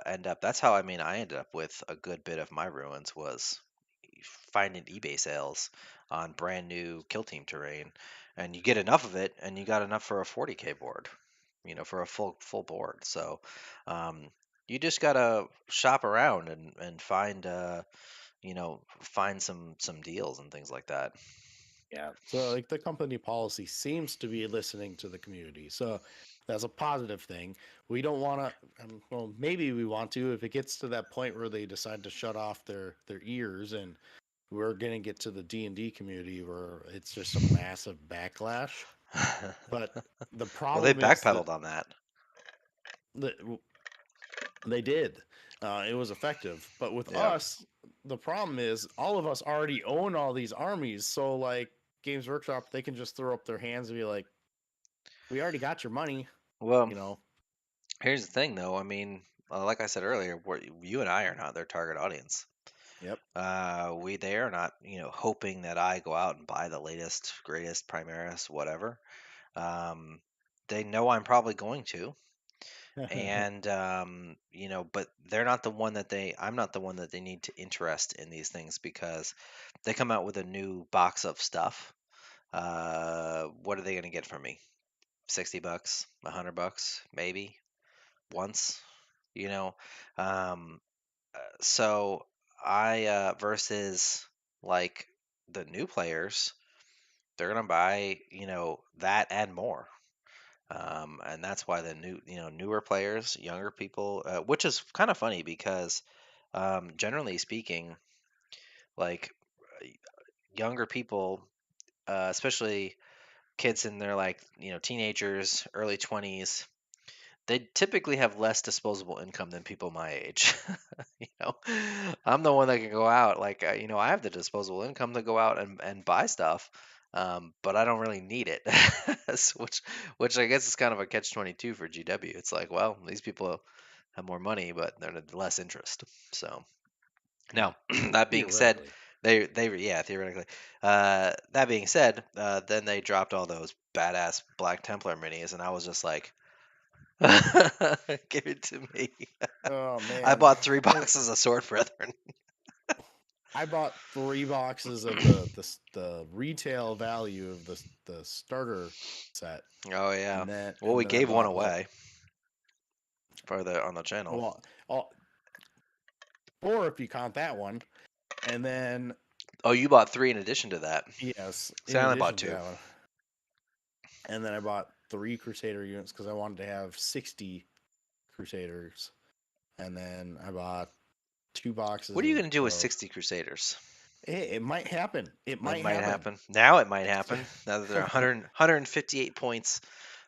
end up that's how I ended up with a good bit of my ruins was finding eBay sales on brand new Kill Team terrain, and you get enough of it, and you got enough for a 40K board, for a full board. So um, you just gotta shop around and find find some deals and things like that. Yeah. So like the company policy seems to be listening to the community. So that's a positive thing. We don't want to. Well, maybe we want to if it gets to that point where they decide to shut off their ears, and we're gonna get to the D&D community where it's just a massive backlash. But the Well, they problem is that backpedaled on that. the, they did. It was effective. But with Yeah. us, the problem is all of us already own all these armies. So like Games Workshop, they can just throw up their hands and be like, "We already got your money," Well, you know. here's the thing, though. Like I said earlier, you and I are not their target audience. Yep. They are not, hoping that I go out and buy the latest, greatest Primaris, whatever. Um, they know I'm probably going to, and but they're not the one that I'm not the one that they need to interest in these things because they come out with a new box of stuff. What are they going to get from me? $60, $100, maybe once, you know. Um, so versus like the new players, they're gonna buy, that and more. And that's why the newer players, younger people, which is kind of funny because, generally speaking, like uh, younger people, especially kids in their like, teenagers, early 20s, they typically have less disposable income than people my age. you know, I'm the one that can go out. Like, I have the disposable income to go out and buy stuff, but I don't really need it. Which I guess is kind of a catch-22 for GW. It's like, well, these people have more money, but they're less interest. So now, that being said, Theoretically. yeah, theoretically. That being said, then they dropped all those badass Black Templar minis, and I was just like, Give it to me. Oh I man, bought 3 boxes of Sword Brethren. I bought 3 boxes of the retail value of the starter set, Oh yeah. and then Well, we I gave one bought like away for the on the channel. well, all, 4 if you count that one, and then Oh, you bought 3 in addition to that. yes, So in I only bought addition to 2. that one, and then I bought 3 Crusader units because I wanted to have 60 Crusaders, and then I bought 2 boxes What are you of. gonna do with 60 Crusaders? Hey, it might happen. It It might might happen. happen. Now it might happen. Now that they're 158 points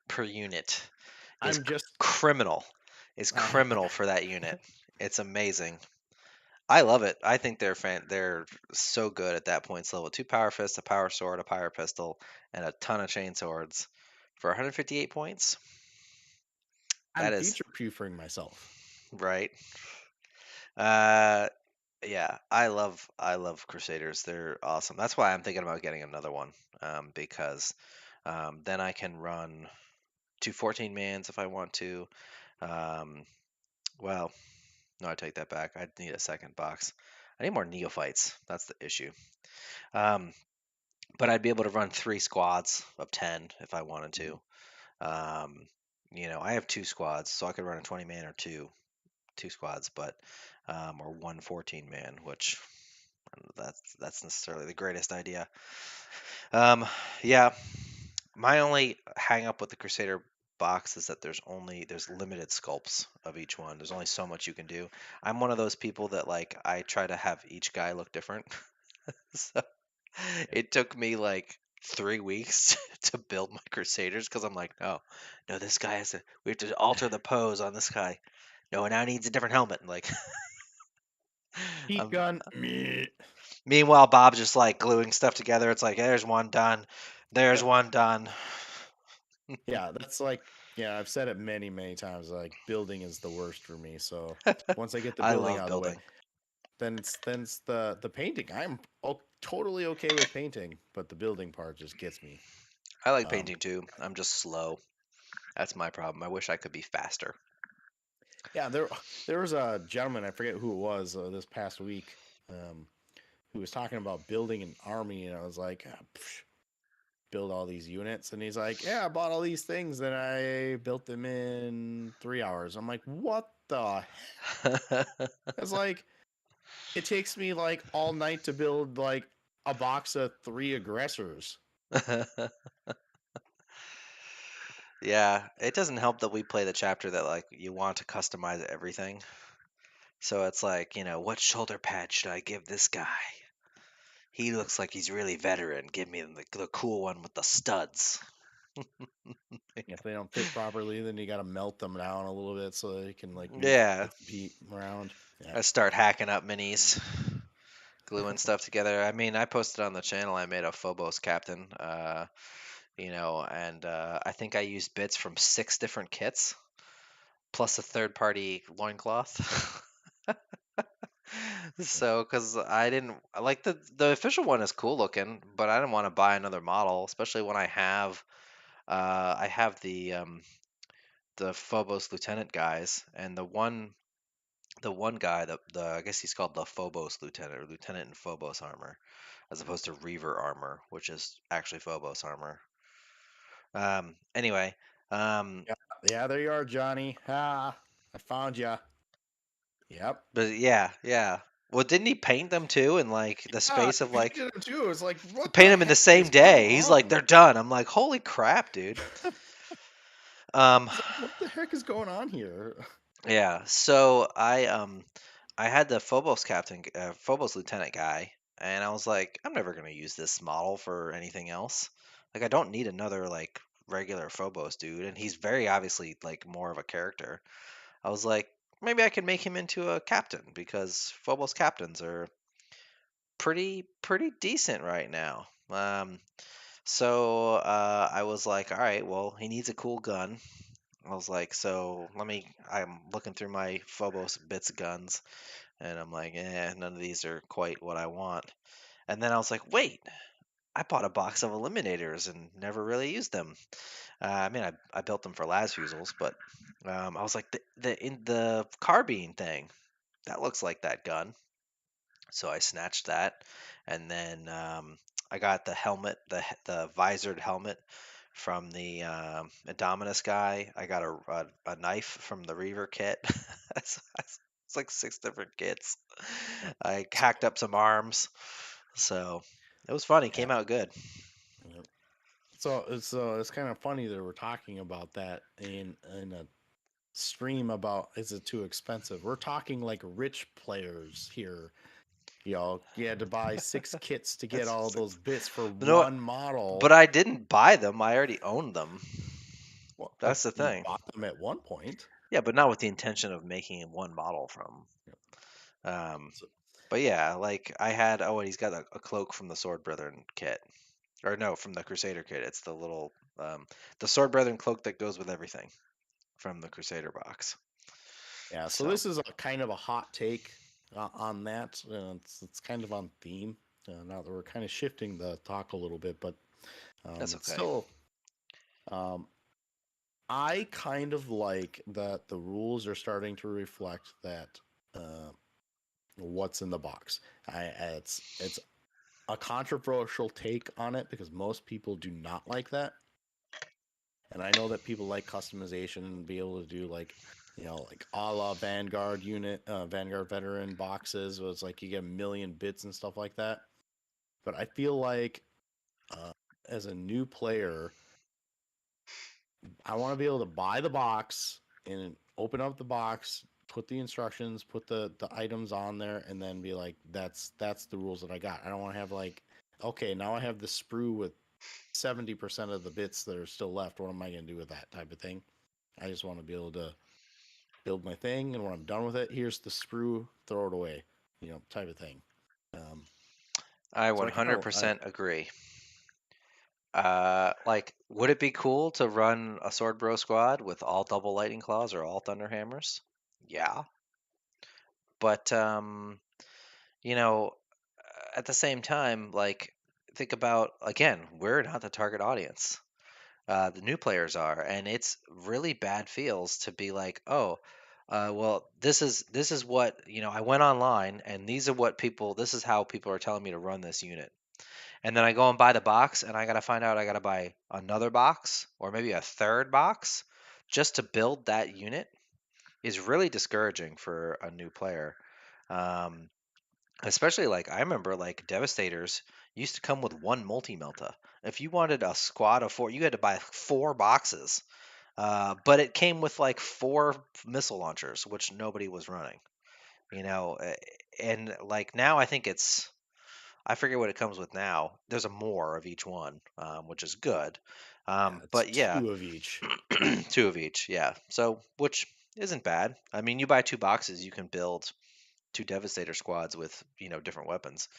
per unit is I'm just. criminal. Is I, criminal for that unit. It's amazing. I love it. I think they're so good at that points level. 2 power fists, a power sword, a power pistol, and a ton of chain swords for 158 points. I'm That is future proofing myself. right. Uh, yeah, I love Crusaders. They're awesome. That's why I'm thinking about getting another one. Because then I can run 2 14-mans if I want to. Um, well, no, I take that back. I need a second box. I need more neophytes. That's the issue. Um, but I'd be able to run 3 squads of 10 if I wanted to. Um, I have 2 squads, so I could run a 20-man or two squads, but or one 14-man, which that's necessarily the greatest idea. Um, yeah, my only hang up with the Crusader box is that there's limited sculpts of each one. There's only so much you can do. I'm one of those people that like I try to have each guy look different. So it took me like 3 weeks to build my Crusaders because I'm like, no, this guy we have to alter the pose on this guy. No, it now needs a different helmet. Like, Heat um, gun. Meh. meanwhile, Bob's just like gluing stuff together. It's like, there's one done, there's one done. Yeah, that's like yeah, I've said it many, many times. Like building is the worst for me. So once I get the I building love out of the way, building. then it's the painting. Totally okay with painting, but the building part just gets me. I like Um, painting too. I'm just slow. That's my problem. I wish I could be faster. yeah, there was a gentleman, I forget who it was, this past week, who was talking about building an army, and I was like, build all these units, and he's like, yeah, I bought all these things and I built them in 3 hours. I'm like, what the it's like it takes me like all night to build like a box of 3 aggressors. Yeah, it doesn't help that we play the chapter that like you want to customize everything. So it's like, what shoulder pad should I give this guy? He looks like he's really veteran. Give me the cool one with the studs. If they don't fit properly, then you got to melt them down a little bit so they can like move Yeah, its feet around. Yeah. I start hacking up minis, gluing stuff together. I mean, I posted on the channel. I made a Phobos captain, and I think I used bits from 6 different kits plus a third-party loincloth. So, because I didn't like the official one is cool looking, but I didn't want to buy another model, especially when I have the Phobos Lieutenant guys, and the one guy, the I guess he's called the Phobos Lieutenant or Lieutenant in Phobos armor, as opposed to Reaver armor, which is actually Phobos armor. Anyway, um, Yeah, yeah, there you are, Johnny. Ah, I found you. Yep. but yeah, yeah. Well, didn't he paint them too in like the Ah, space he of like painted him too. It was like, what paint the them in the heck same is going day? He's like, on? they're done. I'm like, holy crap, dude. Um, It's like, what the heck is going on here? yeah. So I had the Phobos captain, Phobos lieutenant guy, and I was like, I'm never gonna use this model for anything else. Like, I don't need another like regular Phobos dude, and he's very obviously like more of a character. I was like, maybe I can make him into a captain because Phobos captains are pretty decent right now. So I was like, all right, well, he needs a cool gun. I was like, I'm looking through my Phobos bits guns, and I'm like, none of these are quite what I want. And then I was like, wait, I bought a box of eliminators and never really used them. I mean, I built them for las fusils, but I was like the carbine thing that looks like that gun. So I snatched that, and then I got the helmet, the visored helmet from the Indominus guy. I got a knife from the Reaver kit. It's like 6 different kits. Yep. I So, hacked up some arms, so it was funny. yeah. Came out good. Yep. So it's kind of funny that we're talking about that in a stream about is it too expensive? We're talking like rich players here. You had to buy 6 kits to get That's all those six. bits for You know what? one model. But I didn't buy them. I already owned them. Well, That's the you thing. bought them at one point. Yeah, but not with the intention of making one model from. Yep. Um, So, but yeah, like I had. Oh, and he's got a cloak from the Sword Brethren kit, or no, from the Crusader kit. It's the little, the Sword Brethren cloak that goes with everything from the Crusader box. yeah, so So this is a kind of a hot take on that. It's kind of on theme. Now that we're kind of shifting the talk a little bit, but that's it's okay. still. Um, I kind of like that the rules are starting to reflect that what's in the box. It's a controversial take on it because most people do not like that, and I know that people like customization and be able to do like like a la Vanguard unit, Vanguard veteran boxes. Where it's like you get a million bits and stuff like that. But I feel like uh, as a new player, I want to be able to buy the box and open up the box, put the instructions, put the items on there, and then be like, that's the rules that I got. I don't want to have like, okay, now I have the sprue with 70% of the bits that are still left. What am I going to do with that type of thing? I just want to be able to build my thing, and when I'm done with it, here's the sprue, throw it away, type of thing. Um, I so I 100% agree. Like, would it be cool to run a Sword Bro squad with all double lightning claws or all thunder hammers? Yeah, but you know, at the same time, like, think about again, we're not the target audience. The new players are, and it's really bad feels to be like, oh, well, this is what I went online, and these are what people. This is how people are telling me to run this unit, and then I go and buy the box, and I gotta find out I gotta buy another box or maybe a third box just to build that unit is really discouraging for a new player. Um, Especially like I remember like Devastators used to come with one multi melta. If you wanted a squad of 4, you had to buy 4 boxes. But it came with like 4 missile launchers, which nobody was running. You know, and like now I think I forget what it comes with now. There's a more of each one, which is good. Yeah, it's But yeah, two of each. 2 of each. Yeah. So which isn't bad. I mean, you buy 2 boxes, you can build 2 Devastator squads with different weapons.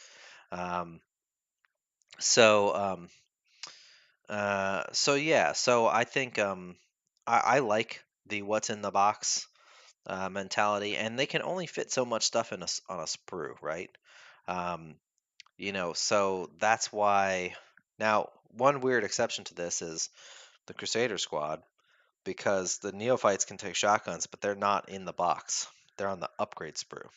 Um, so so yeah, so I think I like the what's in the box mentality, and they can only fit so much stuff on a sprue, right? Um, so that's why. Now, one weird exception to this is the Crusader squad, because the neophytes can take shotguns, but they're not in the box. They're on the upgrade sprue.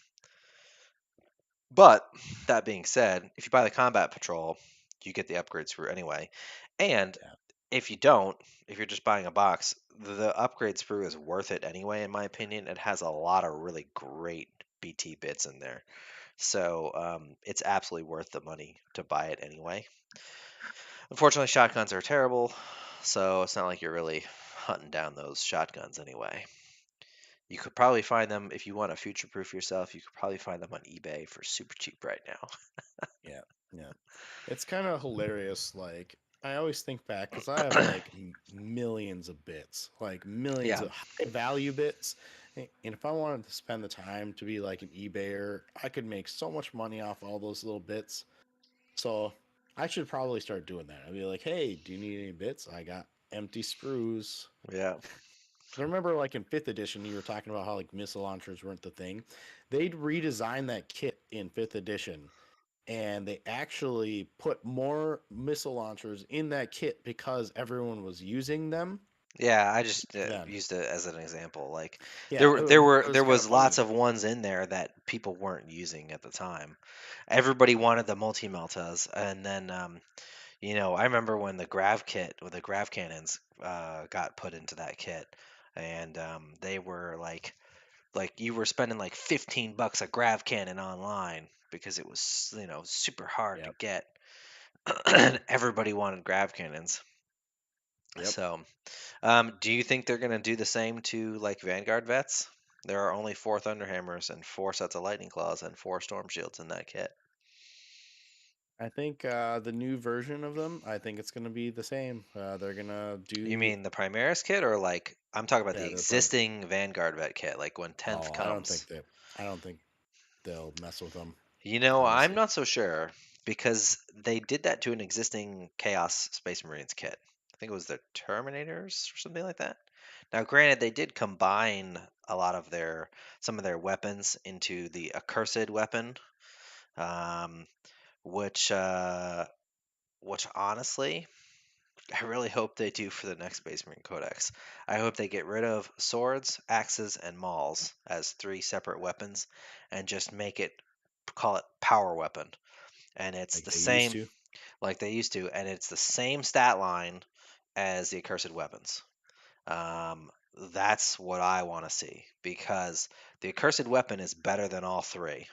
But that being said, if you buy the combat patrol, you get the upgrades for anyway. And Yeah, if you don't, if you're just buying a box, the upgrade sprue is worth it anyway, in my opinion. It has a lot of really great BT bits in there. So it's absolutely worth the money to buy it anyway. Unfortunately, shotguns are terrible, so it's not like you're really hunting down those shotguns anyway. You could probably find them if you want to future proof yourself. You could probably find them on eBay for super cheap right now. yeah, yeah. It's kind of hilarious. Like I always think back because I have like millions of bits, like millions Yeah, of high value bits. And if I wanted to spend the time to be like an eBayer, I could make so much money off all those little bits. So I should probably start doing that. I'd be like, hey, do you need any bits? I got empty sprues. yeah. I remember like in fifth edition, you were talking about how like missile launchers weren't the thing. They'd redesign that kit in fifth edition and they actually put more missile launchers in that kit because everyone was using them. Yeah, I just Then, used it as an example. Like yeah, it there was kind of was lots funny. of ones in there that people weren't using at the time. Everybody wanted the multi meltas, and then I remember when the grav kit or the grav cannons got put into that kit, and they were like you were spending like $15 a grav cannon online because it was super hard to Yep, get, and everybody wanted grav cannons. yep. So. Do you think they're going to do the same to like Vanguard vets? There are only 4 Thunderhammers and 4 sets of Lightning Claws and 4 Storm Shields in that kit. I think the new version of them, I think it's going to be the same. They're going to You do, mean the Primaris kit, or like I'm talking about the yeah, existing Vanguard vet kit, like when 10th oh, comes? I don't think they'll mess with them, I'm honestly. not so sure because they did that to an existing Chaos Space Marines kit. I think it was the Terminators or something like that. Now, granted, they did combine a lot of some of their weapons into the accursed weapon, um, which honestly, I really hope they do for the next Space Marine Codex. I hope they get rid of swords, axes, and mauls as 3 separate weapons, and just call it power weapon, and it's Like the they used same to. like they used to, and it's the same stat line as the accursed weapons. Um, that's what I want to see because the accursed weapon is better than all 3,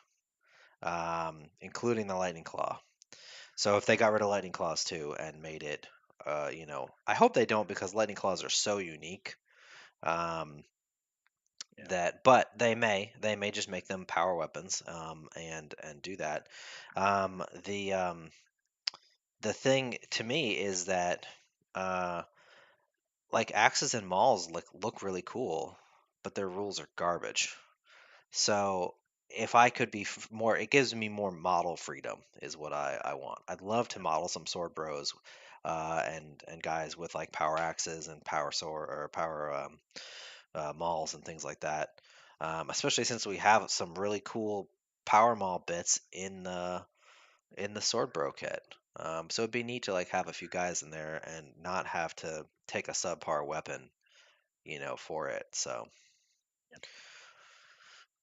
including the lightning claw. So if they got rid of lightning claws too and made it, I hope they don't because lightning claws are so unique. Um, Yeah. but they may just make them power weapons, and do that. The thing to me is that uh, like axes and mauls look really cool, but their rules are garbage. So if I could be more, it gives me more model freedom, is what I want. I'd love to model some sword bros, and guys with like power axes and power sword or power mauls and things like that. Especially since we have some really cool power maul bits in the sword bro kit. So it'd be neat to like have a few guys in there and not have to take a subpar weapon, for it. So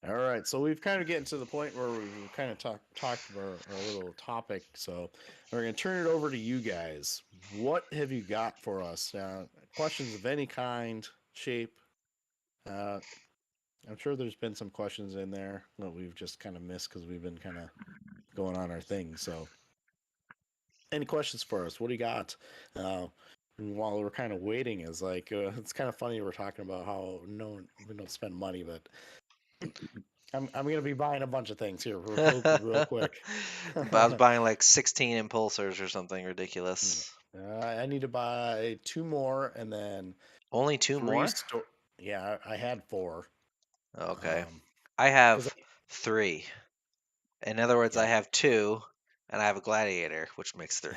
All right, so we've kind of getting to the point where we've kind of talked about our little topic. So we're going to turn it over to you guys. What have you got for us? Questions of any kind, shape. Uh, I'm sure there's been some questions in there that we've just kind of missed because we've been kind of going on our thing. So, any questions for us? What do you got? And while we're kind of waiting, is like it's kind of funny we're talking about how no we don't spend money, but I'm gonna be buying a bunch of things here real quick. I was buying like 16 impulsors or something ridiculous. I need to buy 2 more and then Only 2 three more? store. Yeah, I had 4. Okay. Um, I because have 3. In other words, I yeah, have 2 and I have a gladiator, which makes 3.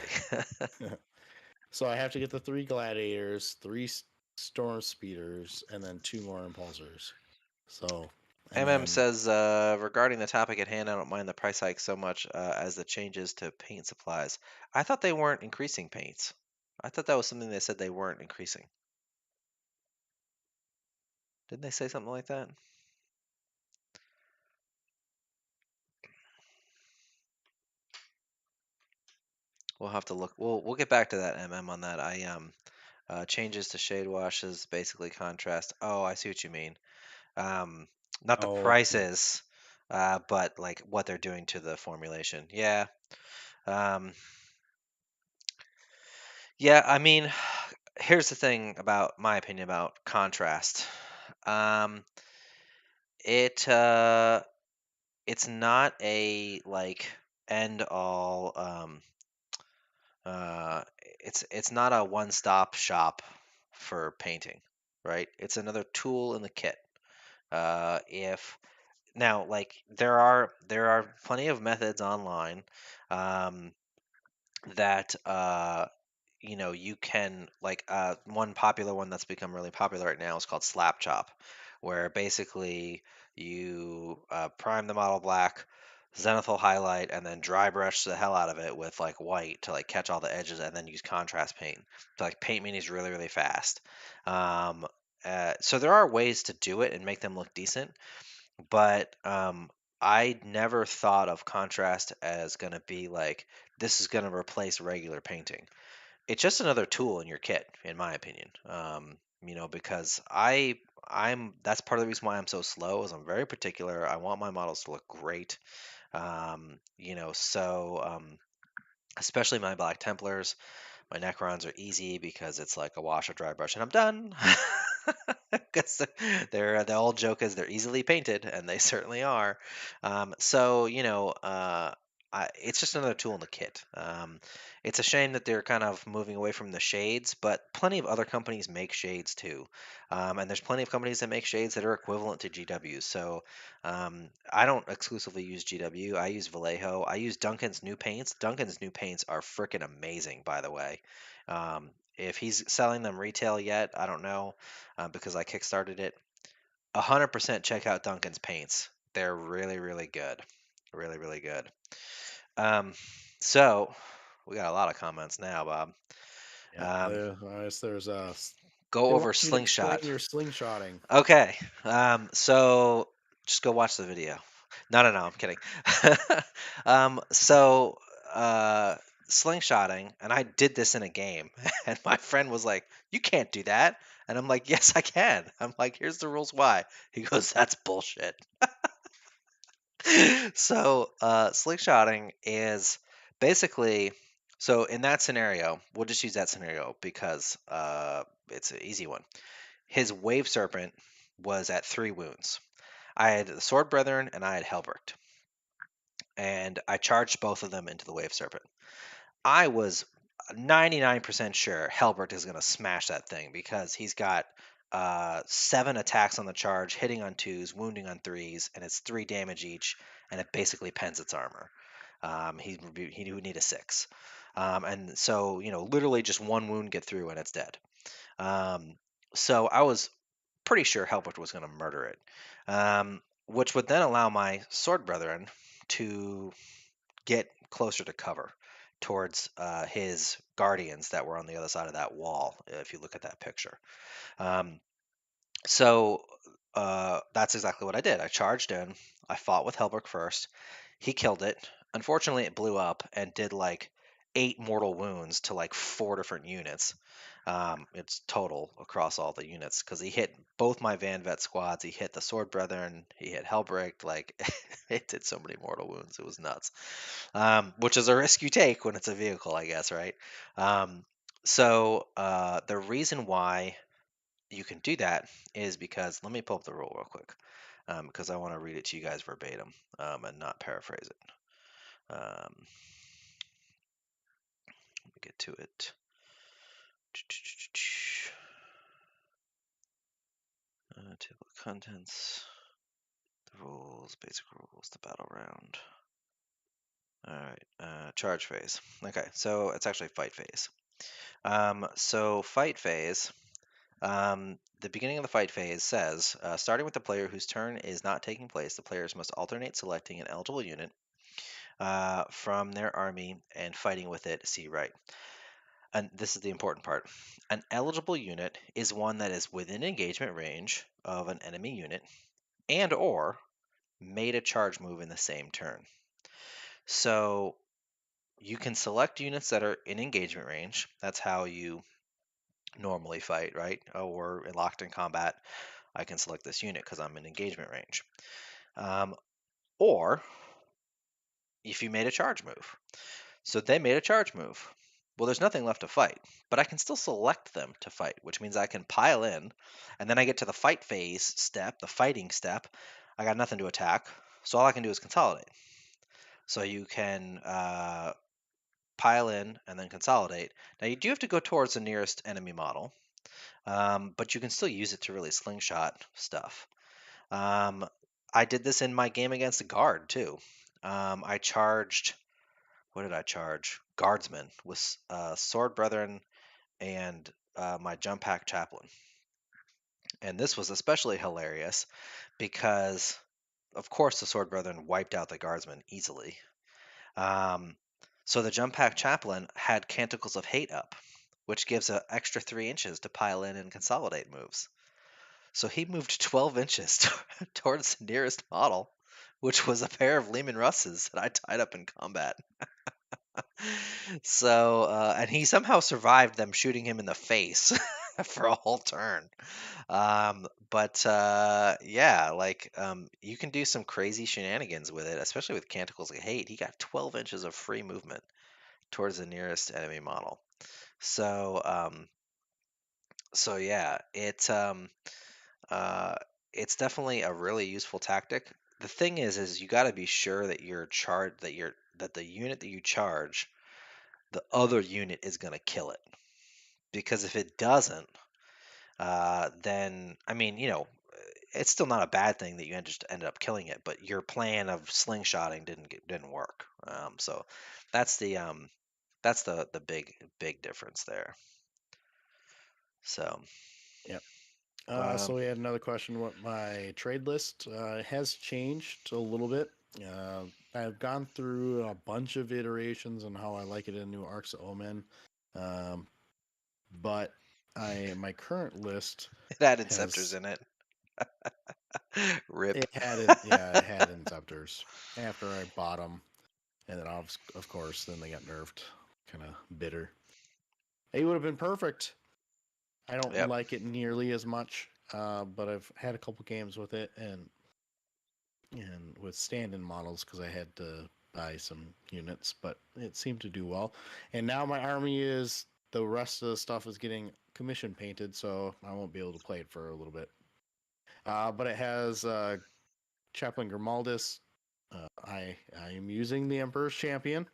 so I have to get the 3 gladiators, 3 storm speeders, and then 2 more impulsors. So, and MM then says, regarding the topic at hand, I don't mind the price hike so much as the changes to paint supplies. I thought they weren't increasing paints. I thought that was something they said they weren't increasing. Didn't they say something like that? We'll have to look. We'll get back to that MM on that. Changes to shade washes, basically contrast. Oh, I see what you mean. Um, Not the oh yeah, prices, but like what they're doing to the formulation. Yeah. Um, yeah. I mean, here's the thing about my opinion about contrast. Um, it it's not a like end all. Uh, it's not a one stop shop for painting, right? It's another tool in the kit. If Now, like there are plenty of methods online, um, that you can like one popular one that's become really popular right now is called slap chop, where basically you prime the model black, zenithal highlight, and then dry brush the hell out of it with like white to like catch all the edges, and then use contrast paint to like paint minis really really fast. Um, so there are ways to do it and make them look decent, but I never thought of contrast as going to be like this is going to replace regular painting. It's just another tool in your kit, in my opinion. Because I'm that's part of the reason why I'm so slow is I'm very particular. I want my models to look great. Especially my Black Templars. My Necrons are easy because it's like a wash of dry brush and I'm done. Because they're the old joke is they're easily painted, and they certainly are. It's just another tool in the kit. It's a shame that they're kind of moving away from the shades, but plenty of other companies make shades too, and there's plenty of companies that make shades that are equivalent to GW. So I don't exclusively use GW. I use Vallejo. I use Duncan's new paints. Duncan's new paints are freaking amazing, by the way. If he's selling them retail yet, I don't know, because I kickstarted it. 100% check out Duncan's paints. They're really, really good. Really, really good. Um, so we got a lot of comments now, Bob. Yeah, Um, there's go they over want you to explain slingshot. your slingshotting. Okay. So just go watch the video. No, no, no. I'm kidding. So slingshotting, and I did this in a game, and my friend was like, "You can't do that," and I'm like, "Yes, I can." I'm like, "Here's the rules why." He goes, "That's bullshit." Slingshotting is basically so in that scenario, we'll just use that scenario because it's an easy one. His wave serpent was at 3 wounds. I had the sword brethren and I had Helbrecht, and I charged both of them into the wave serpent. I was 99% sure Helbert is going to smash that thing because he's got 7 attacks on the charge, hitting on 2s, wounding on 3s, and it's 3 damage each, and it basically pens its armor. He would need a 6. And so, literally just 1 wound get through and it's dead. So I was pretty sure Helbert was going to murder it, which would then allow my sword brethren to get closer to cover towards his guardians that were on the other side of that wall, if you look at that picture. Um, that's exactly what I did. I charged in. I fought with Helbert first. He killed it. Unfortunately, it blew up and did like 8 mortal wounds to like 4 different units. It's total across all the units because he hit both my Van Vet squads. He hit the Sword Brethren. He hit Helbrecht. Like it did so many mortal wounds. It was nuts. Which is a risk you take when it's a vehicle, I guess, right? The reason why you can do that is because let me pull up the rule real quick because I want to read it to you guys verbatim and not paraphrase it. Let me get to it. Table of contents, the rules, basic rules, the battle round. All right, charge phase. Okay, so it's actually fight phase. Fight phase. The beginning of the fight phase says, starting with the player whose turn is not taking place, the players must alternate selecting an eligible unit from their army and fighting with it. See right. And this is the important part. An eligible unit is one that is within engagement range of an enemy unit and or made a charge move in the same turn. So you can select units that are in engagement range. That's how you normally fight, right? Oh, we're locked in combat. I can select this unit because I'm in engagement range. Or if you made a charge move. So they made a charge move. Well, there's nothing left to fight, but I can still select them to fight, which means I can pile in, and then I get to the fight phase step, the fighting step. I got nothing to attack, so all I can do is consolidate. So you can pile in and then consolidate. Now you do have to go towards the nearest enemy model, but you can still use it to really slingshot stuff. I did this in my game against a guard too. I charged. What did I charge? Guardsmen with sword brethren and my jump pack chaplain. And this was especially hilarious because of course, the Sword Brethren wiped out the Guardsmen easily. Um, so the Jump Pack Chaplain had Canticles of Hate up, which gives an extra 3 inches to pile in and consolidate moves. So he moved 12 inches towards the nearest model, which was a pair of Lehman Russes that I tied up in combat. So, and he somehow survived them shooting him in the face for a whole turn. But yeah, like you can do some crazy shenanigans with it, especially with Canticles of Hate. He got 12 inches of free movement towards the nearest enemy model. So, so yeah, uh, it's definitely a really useful tactic. The thing is you got to be sure that you're charged, that the unit that you charge, the other unit is going to kill it. Because if it doesn't, then I mean, it's still not a bad thing that you just ended up killing it, but your plan of slingshotting didn't work. So that's the big difference there. So Yep. So um, we had another question. What my trade list has changed a little bit. Uh, I've gone through a bunch of iterations on how I like it in New Arcs of Omen, um, but my current list it had inceptors has in it. Rip. it had Inceptors after I bought them, and then of course then they got nerfed. Kind of bitter. It would have been perfect. I don't Yep. like it nearly as much, but I've had a couple games with it, and with stand-in models because I had to buy some units, but it seemed to do well. And now my army is the rest of the stuff is getting commission painted, so I won't be able to play it for a little bit. But it has Chaplain Grimaldus. I am using the Emperor's Champion,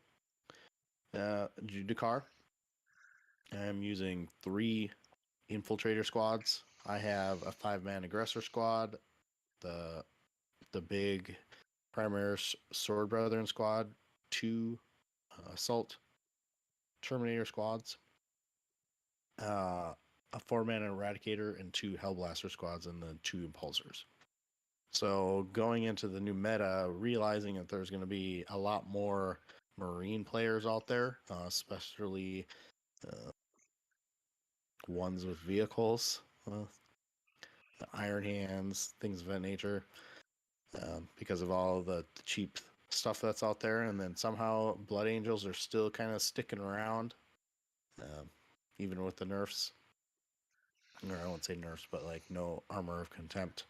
Judikar. I'm using 3 infiltrator squads. I have a 5-man aggressor squad, the big Primaris Sword Brethren squad, 2 assault Terminator squads, a 4-man Eradicator, and 2 Hellblaster squads, and then 2 Impulsors. So going into the new meta, realizing that there's going to be a lot more Marine players out there, especially uh, ones with vehicles, the Iron Hands, things of that nature, because of all the cheap stuff that's out there. And then somehow Blood Angels are still kind of sticking around, um, even with the nerfs. Or I won't say nerfs, but like no armor of contempt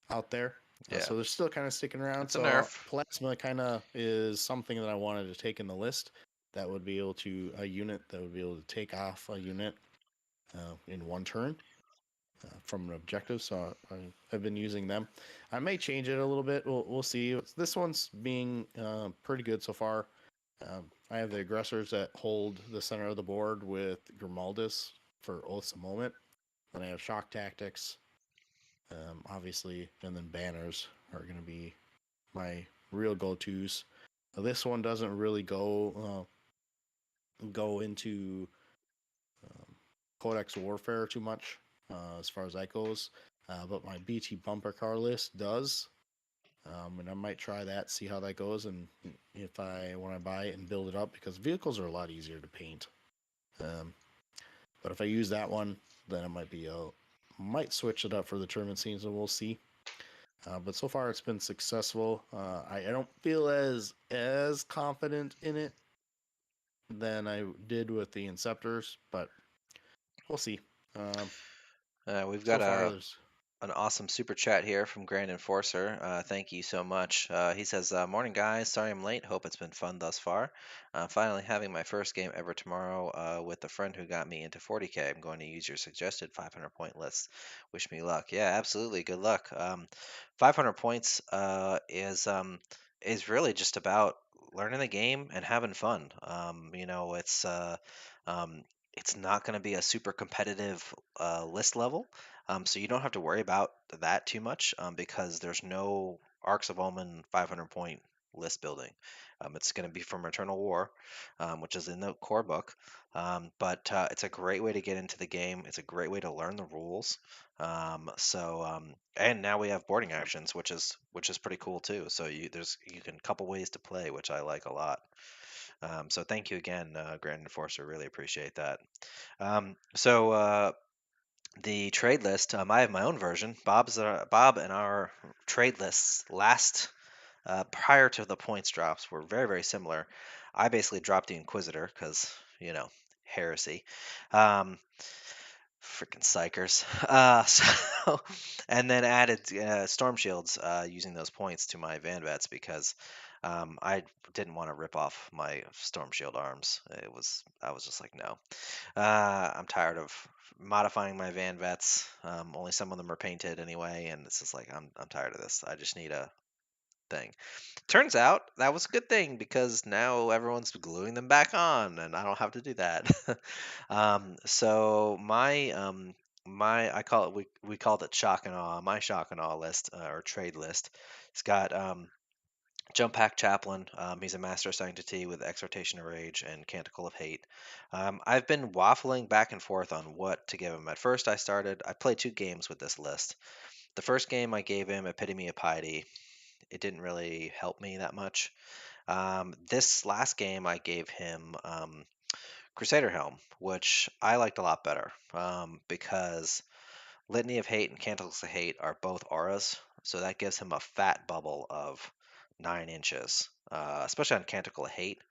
out there. Yeah. So they're still kind of sticking around. It's a So nerf. plasma kind of is something that I wanted to take in the list. That would be able to a unit that would be able to take off a unit in one turn from an objective. So I've been using them. I may change it a little bit. We'll see. This one's being pretty good so far. I have the aggressors that hold the center of the board with Grimaldus for Oaths a Moment. Then I have shock tactics, obviously, and then banners are going to be my real go-tos. This one doesn't really go into Codex Warfare too much as far as that goes, but my BT bumper car list does, and I might try that, see how that goes, and if I want to buy it and build it up, because vehicles are a lot easier to paint. Um, but if I use that one, then it might switch it up for the tournament scenes, and we'll see. But so far, it's been successful. I don't feel as confident in it than I did with the Inceptors, but we'll see. Um, We've so got far, there's an awesome super chat here from Grand Enforcer. Thank you so much. He says, "Morning guys, sorry I'm late. Hope it's been fun thus far. Finally having my first game ever tomorrow with a friend who got me into 40k. I'm going to use your suggested 500 point list. Wish me luck." Yeah, absolutely. Good luck. 500 points is really just about learning the game and having fun. Um, it's not going to be a super competitive list level. So you don't have to worry about that too much because there's no Arcs of Omen 500 point list building. It's going to be from Eternal War, which is in the core book. But it's a great way to get into the game. It's a great way to learn the rules. And now we have boarding actions, which is pretty cool too. So you can couple ways to play, which I like a lot. So thank you again, Grand Enforcer. Really appreciate that. The trade list. I have my own version. Bob and our trade lists last prior to the points drops were very very similar. I basically dropped the Inquisitor because heresy. Um, Freaking psychers. So, and then added storm shields using those points to my Van Vets because I didn't want to rip off my storm shield arms. I was just like, no. I'm tired of modifying my Van Vets. Only some of them are painted anyway, and it's just like I'm tired of this. I just need a thing. Turns out that was a good thing because now everyone's gluing them back on, and I don't have to do that. So my I call it we called it shock and awe. My shock and awe list or trade list. It's got Jump Pack Chaplain. He's a Master Sanctity with Exhortation of Rage and Canticle of Hate. I've been waffling back and forth on what to give him. At first, I played 2 games with this list. The first game I gave him Epitome of Piety. It didn't really help me that much. This last game I gave him Crusader Helm, which I liked a lot better because Litany of Hate and Canticles of Hate are both auras, so that gives him a fat bubble of 9 inches, especially on Canticle of Hate.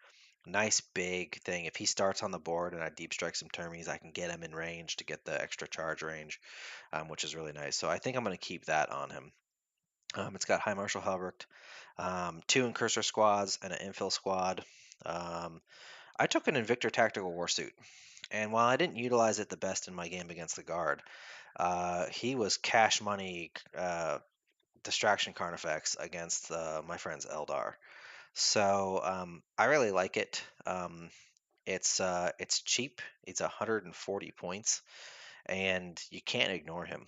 Nice big thing. If he starts on the board and I deep strike some termies, I can get him in range to get the extra charge range, which is really nice. So I think I'm going to keep that on him. It's got High Marshal Helbrecht, 2 Incursor squads, and an infill squad. Um, I took an Invictor Tactical Warsuit, and while I didn't utilize it the best in my game against the guard, he was cash money distraction Carnifex against my friend's Eldar. So I really like it. It's cheap. It's 140 points, and you can't ignore him.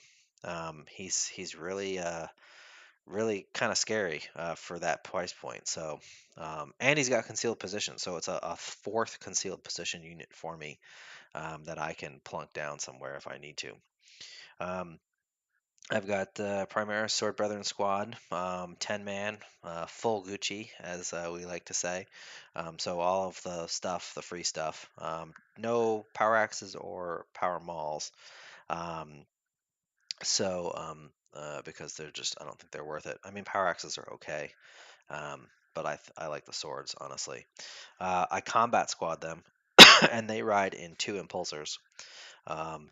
He's really kind of scary for that price point. So, and he's got concealed position, so it's a fourth concealed position unit for me that I can plunk down somewhere if I need to. Um, I've got the Primaris Sword Brethren squad, 10 man, full Gucci, as we like to say. So all of the stuff, the free stuff, no power axes or power mauls. Um, because I don't think they're worth it. I mean, power axes are okay, but I like the swords, honestly. I combat squad them, and they ride in 2 impulsors. Um,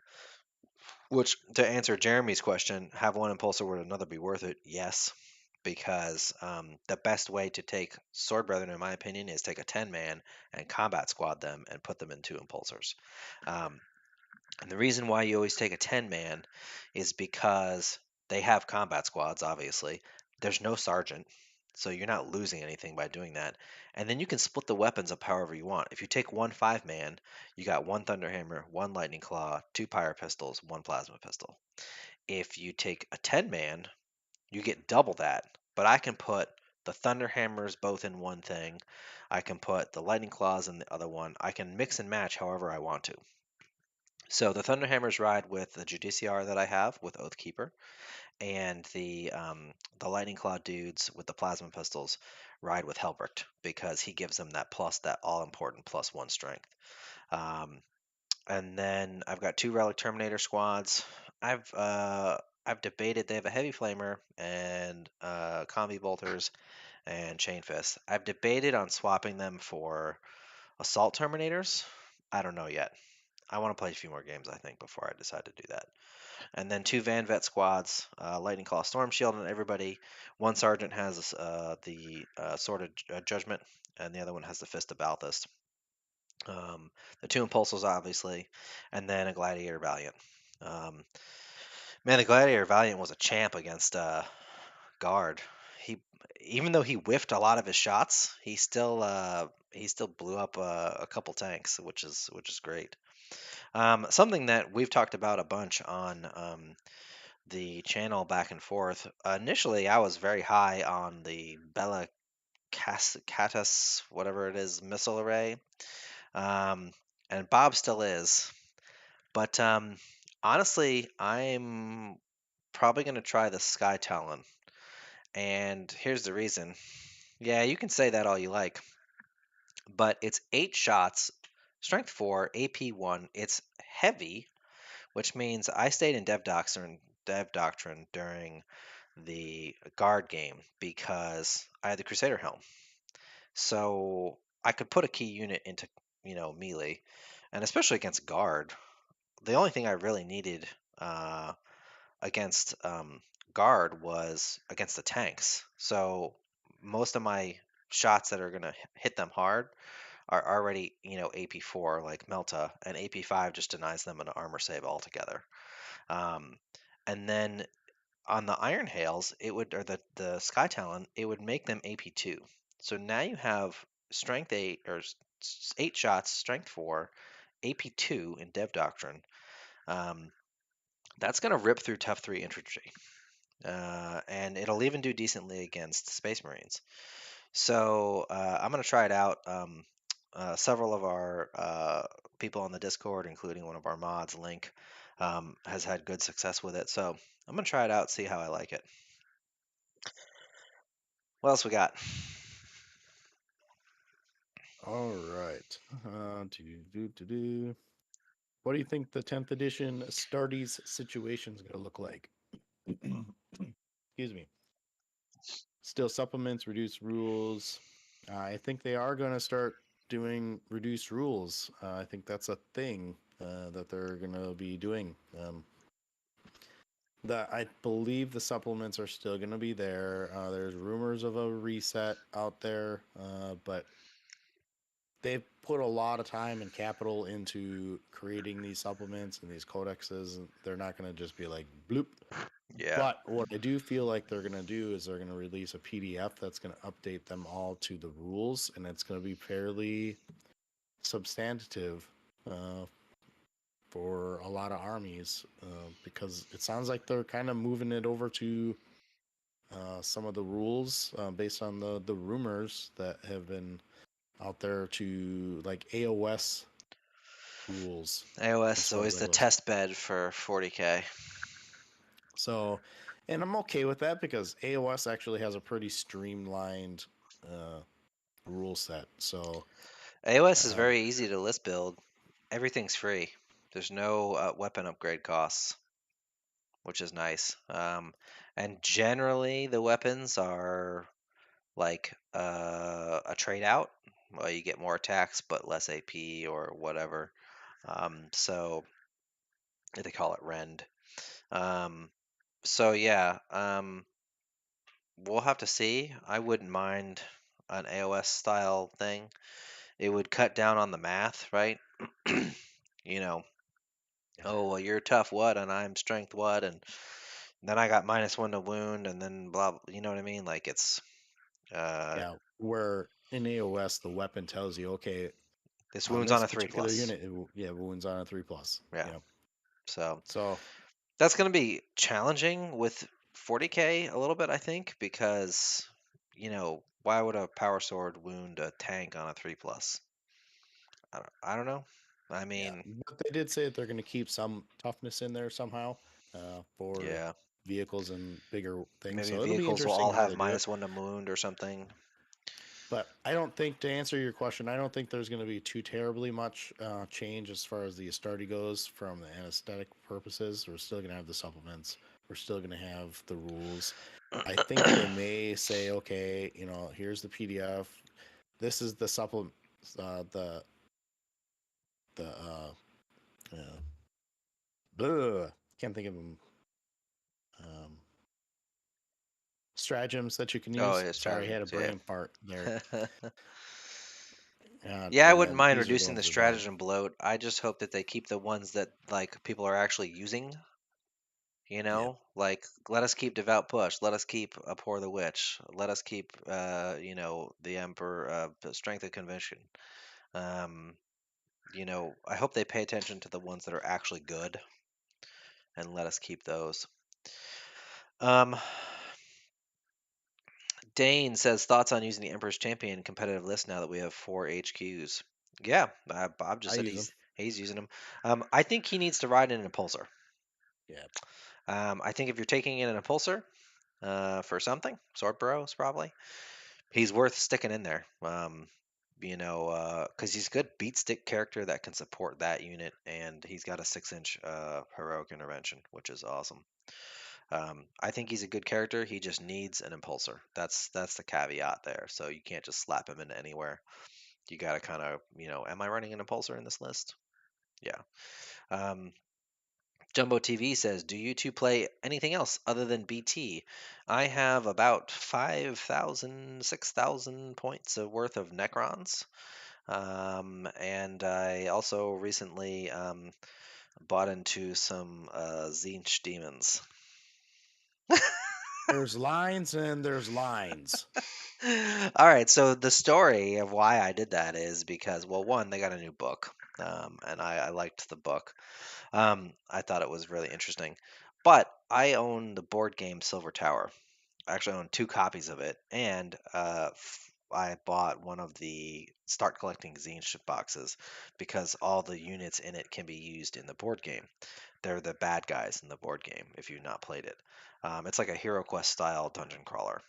which, to answer Jeremy's question, have 1 impulsor, would another be worth it? Yes, because the best way to take Sword Brethren, in my opinion, is take a 10 man and combat squad them and put them in 2 impulsors. Um, and the reason why you always take a 10 man is because they have combat squads, obviously. There's no sergeant, so you're not losing anything by doing that. And then you can split the weapons up however you want. If you take 1 5 man, you got 1 Thunderhammer, 1 Lightning Claw, 2 Pyre Pistols, 1 Plasma Pistol. If you take a 10 man, you get double that. But I can put the Thunderhammers both in one thing. I can put the Lightning Claws in the other one. I can mix and match however I want to. So the Thunderhammers ride with the Judiciar that I have with Oathkeeper, and the Lightning Claw dudes with the plasma pistols ride with Helbrecht because he gives them that all important +1 strength. Um, and then I've got 2 Relic Terminator squads. I've debated. They have a Heavy Flamer and Combi Bolters and Chain Fist. I've debated on swapping them for Assault Terminators. I don't know yet. I want to play a few more games, I think, before I decide to do that. And then 2 Van Vet squads, Lightning Claw, Storm Shield, and everybody. One sergeant has the Sword of Judgment, and the other one has the Fist of Balthus. The 2 Impulsors, obviously, and then a Gladiator Valiant. Um, Man, the Gladiator Valiant was a champ against Guard. He, even though he whiffed a lot of his shots, he still blew up a couple tanks, which is great. Something that we've talked about a bunch on the channel back and forth. Initially, I was very high on the Bella Catus, whatever it is, missile array. Um, and Bob still is. But honestly, I'm probably going to try the Sky Talon. And here's the reason. Yeah, you can say that all you like, but it's 8 shots, strength 4, AP 1. It's heavy, which means I stayed in Dev Doctrine during the guard game because I had the Crusader helm. So I could put a key unit into, melee, and especially against guard. The only thing I really needed uh, against guard was against the tanks. So most of my shots that are gonna hit them hard are already, AP4 like Melta, and AP5 just denies them an armor save altogether. Um, and then on the Iron Hails, it would, or the Sky Talon, it would make them AP2. So now you have strength 8 or 8 shots, strength 4, AP2 in Dev Doctrine. Um, that's going to rip through tough 3 infantry. And it'll even do decently against Space Marines. So I'm going to try it out. Several of our people on the Discord, including one of our mods, Link, has had good success with it. So I'm going to try it out, see how I like it. What else we got? All right. What do you think the 10th edition Astartes situation is going to look like? Excuse me. Still supplements, reduced rules. I think they are going to start doing reduced rules. I think that's a thing that they're going to be doing. That I believe the supplements are still going to be there. There's rumors of a reset out there, but they've put a lot of time and capital into creating these supplements and these codexes. They're not going to just be like bloop. Yeah. But what I do feel like they're going to do is they're going to release a PDF that's going to update them all to the rules, and it's going to be fairly substantive uh, for a lot of armies because it sounds like they're kind of moving it over to some of the rules based on the rumors that have been out there to like AOS rules AOS as is far as always that the goes. test bed for 40k. So, and I'm okay with that because AOS actually has a pretty streamlined uh, rule set. So, AOS is uh, very easy to list build. Everything's free. There's no weapon upgrade costs, which is nice. And generally, the weapons are like a trade out. Well, you get more attacks but less AP or whatever. So they call it rend. Um, so yeah, we'll have to see. I wouldn't mind an AOS style thing. It would cut down on the math, right? you know, oh well, you're tough what, and I'm strength what, and then I got -1 to wound, and then blah. You know what I mean? Like it's uh, yeah, where in AOS the weapon tells you, okay, this on wounds on this a 3 particular plus. unit, yeah, wounds on a 3+. Yeah. Yeah. So So, that's going to be challenging with 40k a little bit, I think, because why would a power sword wound a tank on a 3 plus? I don't know. I yeah, mean, but they did say that they're going to keep some toughness in there somehow for yeah, vehicles and bigger things. maybe So it'll be vehicles will interesting all how have they do it. -1 to wound or something. But I don't think, to answer your question, I don't think there's going to be too terribly much change as far as the Astarte goes from the anesthetic purposes. We're still going to have the supplements. We're still going to have the rules. I think they may say, okay, here's the PDF. This is the supplement, the can't think of them. Um, stratagems that you can Oh, use. yeah, Sorry, I had a stratagems, brain fart there. yeah. Yeah, I And wouldn't then mind these are the reducing ones the they're doing. stratagem bloat. I just hope that they keep the ones that like people are actually using. Yeah. Like let us keep devout push. Let us keep abhor the witch. Let us keep, the emperor, strength of conviction. Um, I hope they pay attention to the ones that are actually good and let us keep those. Um, Dane says thoughts on using the Emperor's Champion competitive list now that we have 4 HQs. Yeah, Bob just I said use them. he's using them. I think he needs to ride in an impulsor. Yeah. I think if you're taking in an impulsor for something, sword bros probably, he's worth sticking in there. Because he's a good beat stick character that can support that unit, and he's got a 6-inch heroic intervention, which is awesome. I think he's a good character. He just needs an impulsor. That's the caveat there. So you can't just slap him into anywhere. You got to kind of, am I running an impulsor in this list? Yeah. Um, Jumbo TV says, "Do you two play anything else other than BT? I have about 5,000, 6,000 points of worth of Necrons. And I also recently bought into some Zinch demons." There's lines and there's lines. All right, so the story of why I did that is because, well, one, they got a new book, and I liked the book. I thought it was really interesting. But I own the board game Silver Tower. I actually own 2 copies of it, and I bought one of the Start Collecting Zine boxes because all the units in it can be used in the board game. They're the bad guys in the board game if you've not played it. It's like a Hero Quest style dungeon crawler.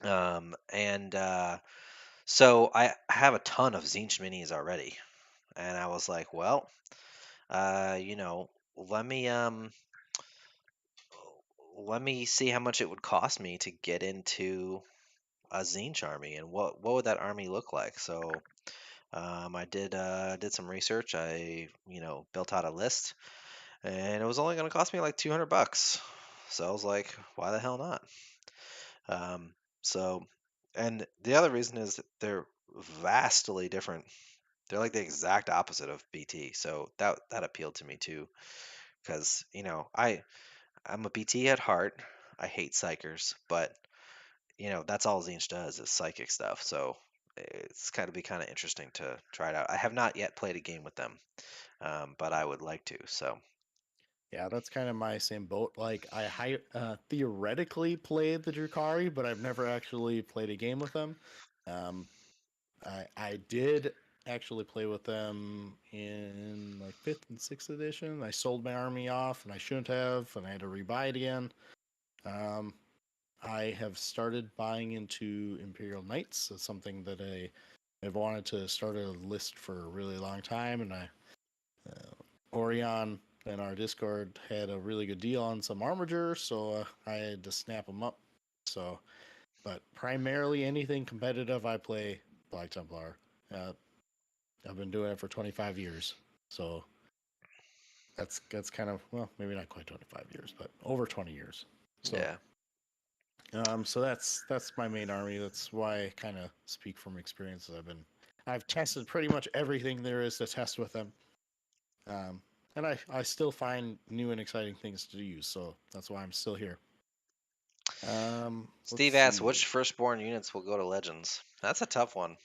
And So I have a ton of Zinch minis already, and I was like, well, uh, you know, let me let me see how much it would cost me to get into a Zinch army, and what would that army look like. So I did some research. I built out a list, and it was only going to cost me like $200. So I was like, why the hell not? Um, so, and the other reason is that they're vastly different. They're like the exact opposite of BT, so that appealed to me too. Because I'm a BT at heart. I hate psychers, but that's all Zinch does is psychic stuff. So it's kind of be kind of interesting to try it out. I have not yet played a game with them, but I would like to. So Yeah, that's kind of my same boat. Like theoretically played the Drukari, but I've never actually played a game with them. Um, I did actually play with them in like 5th and 6th edition. I sold my army off, and I shouldn't have, and I had to rebuy it again. Um, I have started buying into Imperial Knights. It's something that I've wanted to start a list for a really long time, and Orion in our Discord had a really good deal on some armature, so I had to snap them up. So, but primarily anything competitive, I play Black Templar. Uh, I've been doing it for 25 years, so that's kind of, well, maybe not quite 25 years, but over 20 years. So, yeah, so that's my main army. That's why I kind of speak from experience. I've tested pretty much everything there is to test with them. Um, and I still find new and exciting things to use, so that's why I'm still here. Let's Steve asks see. which firstborn units will go to Legends. That's a tough one.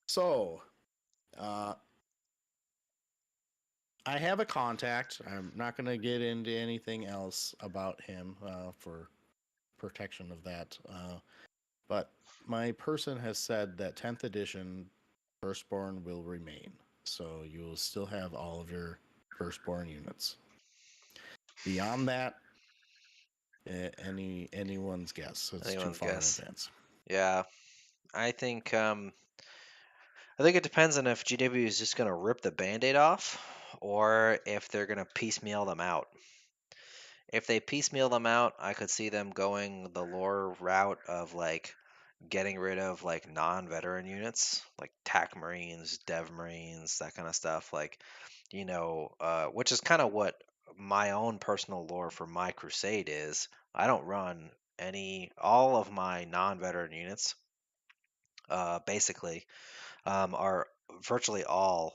So, uh, I have a contact. I'm not going to get into anything else about him for protection of that. But my person has said that 10th edition firstborn will remain. So you will still have all of your firstborn units. Beyond that, anyone's guess. It's too Anyone's far in guess. advance. Yeah, I think I think it depends on if GW is just going to rip the band-aid off or if they're going to piecemeal them out. If they piecemeal them out, I could see them going the lore route of like getting rid of like non-veteran units, like TAC Marines, Dev Marines, that kind of stuff. Like, which is kind of what my own personal lore for my crusade is. I don't run all of my non-veteran units, basically, are virtually all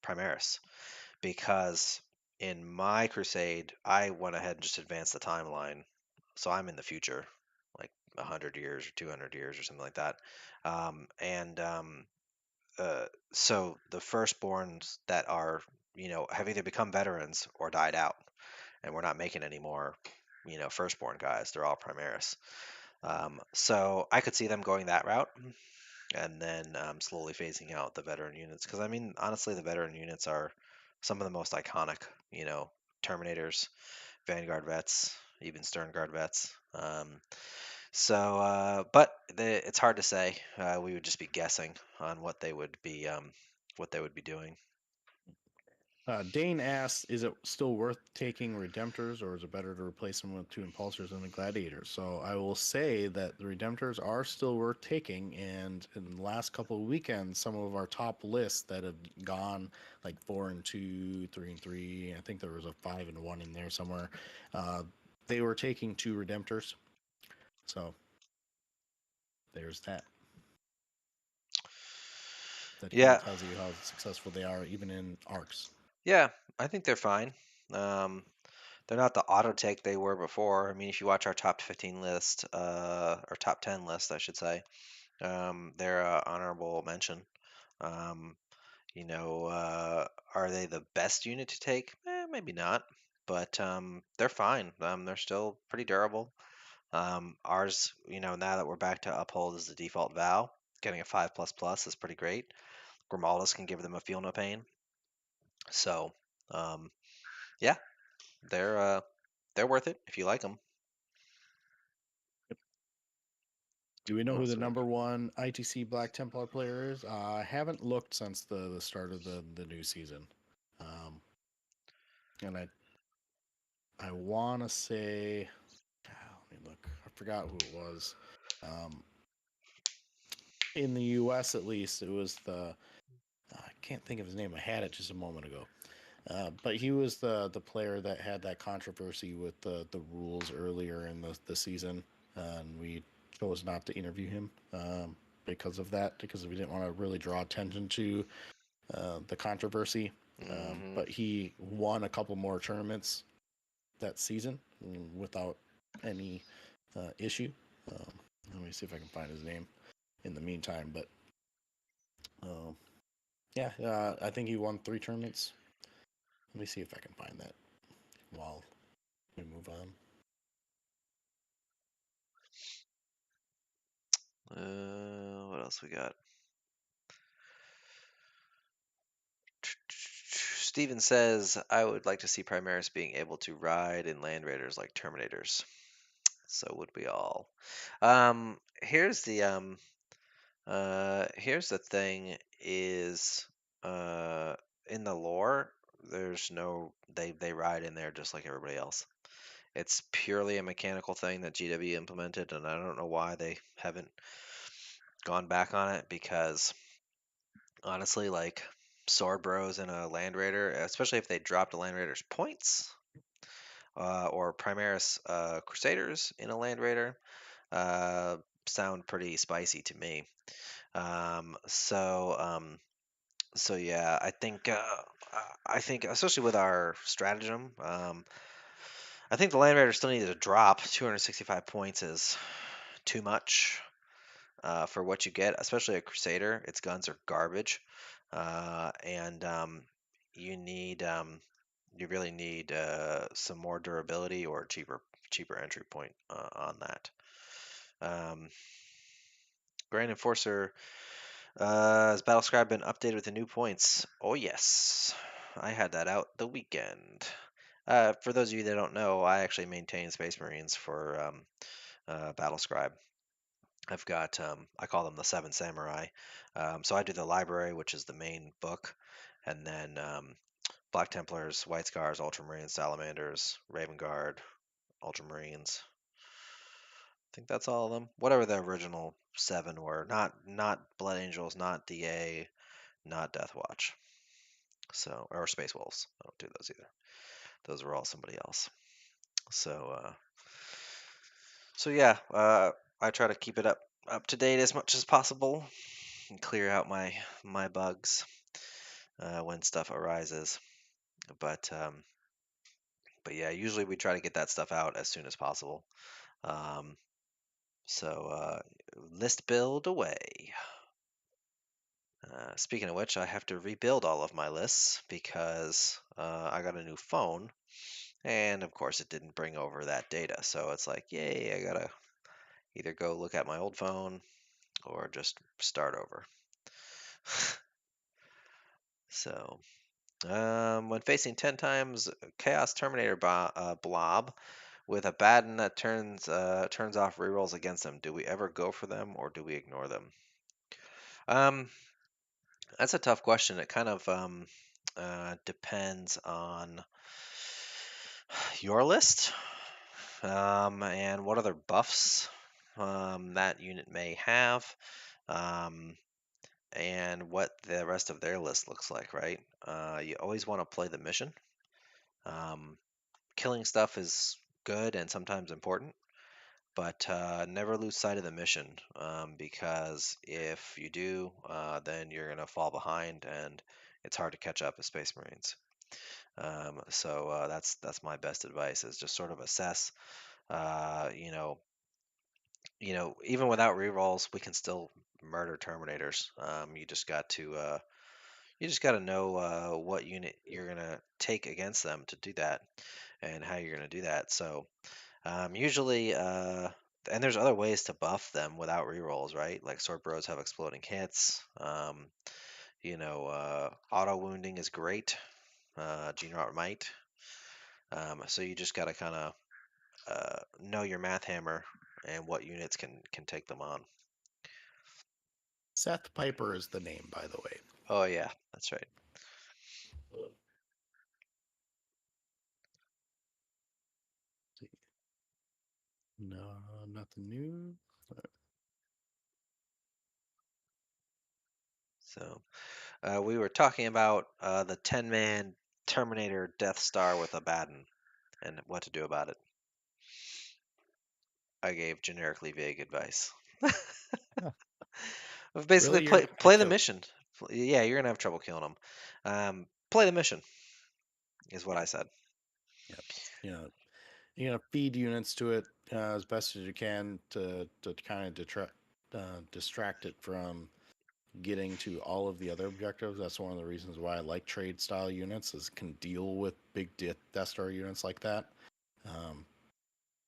Primaris because in my crusade, I went ahead and just advanced the timeline. So I'm in the future, like 100 years or 200 years or something like that. And so the firstborns that are, have either become veterans or died out, and we're not making any more. firstborn guys. They're all Primaris. So I could see them going that route and then slowly phasing out the veteran units. Because I mean, honestly, the veteran units are some of the most iconic. Terminators, Vanguard vets, even Stern Guard vets. But it's hard to say. We would just be guessing on what they would be doing. Dane asks, "Is it still worth taking Redemptors, or is it better to replace them with 2 Impulsors and a Gladiator?" So I will say that the Redemptors are still worth taking, and in the last couple of weekends, some of our top lists that have gone like 4-2, 3-3. I think there was a 5-1 in there somewhere. They were taking 2 Redemptors, so there's that. That kind of Yeah, tells you how successful they are, even in arcs. yeah, I think they're fine. Um, they're not the auto take they were before. I mean, if you watch our top 15 list, or top 10 list, I should say, they're a honorable mention. Um, are they the best unit to take? Maybe not, but they're fine. They're still pretty durable. Ours, now that we're back to uphold as the default vow, getting a 5++ is pretty great. Grimaldus can give them a feel no pain. So, um, yeah, they're worth it if you like them. Do we know What who else the do we number one ITC Black Templar player is? I haven't looked since the start of the new season, um, and I want to say, let me look. I forgot who it was. Um, in the U.S. at least, it was the I can't think of his name. I had it just a moment ago. But he was the player that had that controversy with the rules earlier in the season, and we chose not to interview him because of that, because we didn't want to really draw attention to the controversy. Mm-hmm. But he won a couple more tournaments that season without any issue. Um, Let me see if I can find his name in the meantime. But um, yeah, I think he won 3 tournaments. Let me see if I can find that while we move on. What else we got? Steven says, I would like to see Primaris being able to ride in Land Raiders like Terminators. So would we all. Um, here's the here's the thing is in the lore, there's no they ride in there just like everybody else. It's purely a mechanical thing that GW implemented, and I don't know why they haven't gone back on it because honestly, like Sword Bros in a Land Raider, especially if they dropped a Land Raider's points, or Primaris Crusaders in a Land Raider, uh, sound pretty spicy to me. Um, so, um, so yeah, I think especially with our stratagem, I think the Land Raider still needed to drop. 265 points is too much for what you get, especially a Crusader. Its guns are garbage, and you really need some more durability or cheaper entry point on that. Um, Grand Enforcer, has Battlescribe been updated with the new points? Oh yes, I had that out the weekend. For those of you that don't know, I actually maintain Space Marines for Battlescribe. I've got I call them the Seven Samurai. So I do the library, which is the main book, and then Black Templars, White Scars, Ultramarines, Salamanders, Raven Guard, Ultramarines. I think that's all of them. Whatever the original 7 were. Not Blood Angels, not DA, not Death Watch. So or Space Wolves. I don't do those either. Those were all somebody else. So yeah, I try to keep it up to date as much as possible and clear out my bugs when stuff arises. But um, but yeah, usually we try to get that stuff out as soon as possible. Um, list build away. Speaking of which, I have to rebuild all of my lists because I got a new phone And of course, it didn't bring over that data. So it's like, yay, I gotta either go look at my old phone or just start over. So, when facing 10 times Chaos Terminator blob with a Batten that turns off rerolls against them, do we ever go for them or do we ignore them? Um, that's a tough question. It kind of depends on your list, and what other buffs that unit may have, um, and what the rest of their list looks like, right? You always want to play the mission. Um, Killing stuff is good and sometimes important, but never lose sight of the mission, because if you do, then you're going to fall behind and it's hard to catch up as Space Marines. So that's my best advice is just sort of assess. Uh, you know, even without rerolls, we can still murder Terminators. You just got to know what unit you're gonna take against them to do that, and how you're gonna do that. So usually, and there's other ways to buff them without rerolls, right? Like Sword Bros have exploding hits. Auto wounding is great. Gene Rot Might. So you just got to kind of know your math hammer and what units can take them on. Seth Piper is the name, by the way. Oh yeah, that's right. No, nothing new. So we were talking about the 10-man Terminator Death Star with a Batten and what to do about it. I gave generically vague advice. Huh. Basically, Really, you're play not gonna play the kill? mission. Yeah, you're gonna have trouble killing them. Play the mission is what Yeah, I said. yeah. You know, you know, feed units to it as best as you can to kind of distract it from getting to all of the other objectives. That's one of the reasons why I like trade style units is can deal with big Death Star units like that, um,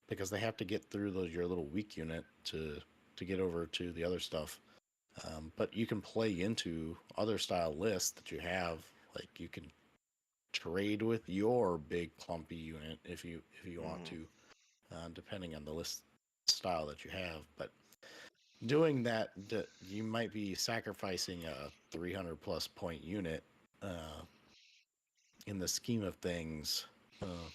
because they have to get through your little weak unit to get over to the other stuff. But you can play into other style lists that you have. Like you can trade with your big clumpy unit if you want Hmm. to, depending on the list style that you have. But doing that, you might be sacrificing a 300 plus point unit uh, in the scheme of things. Uh,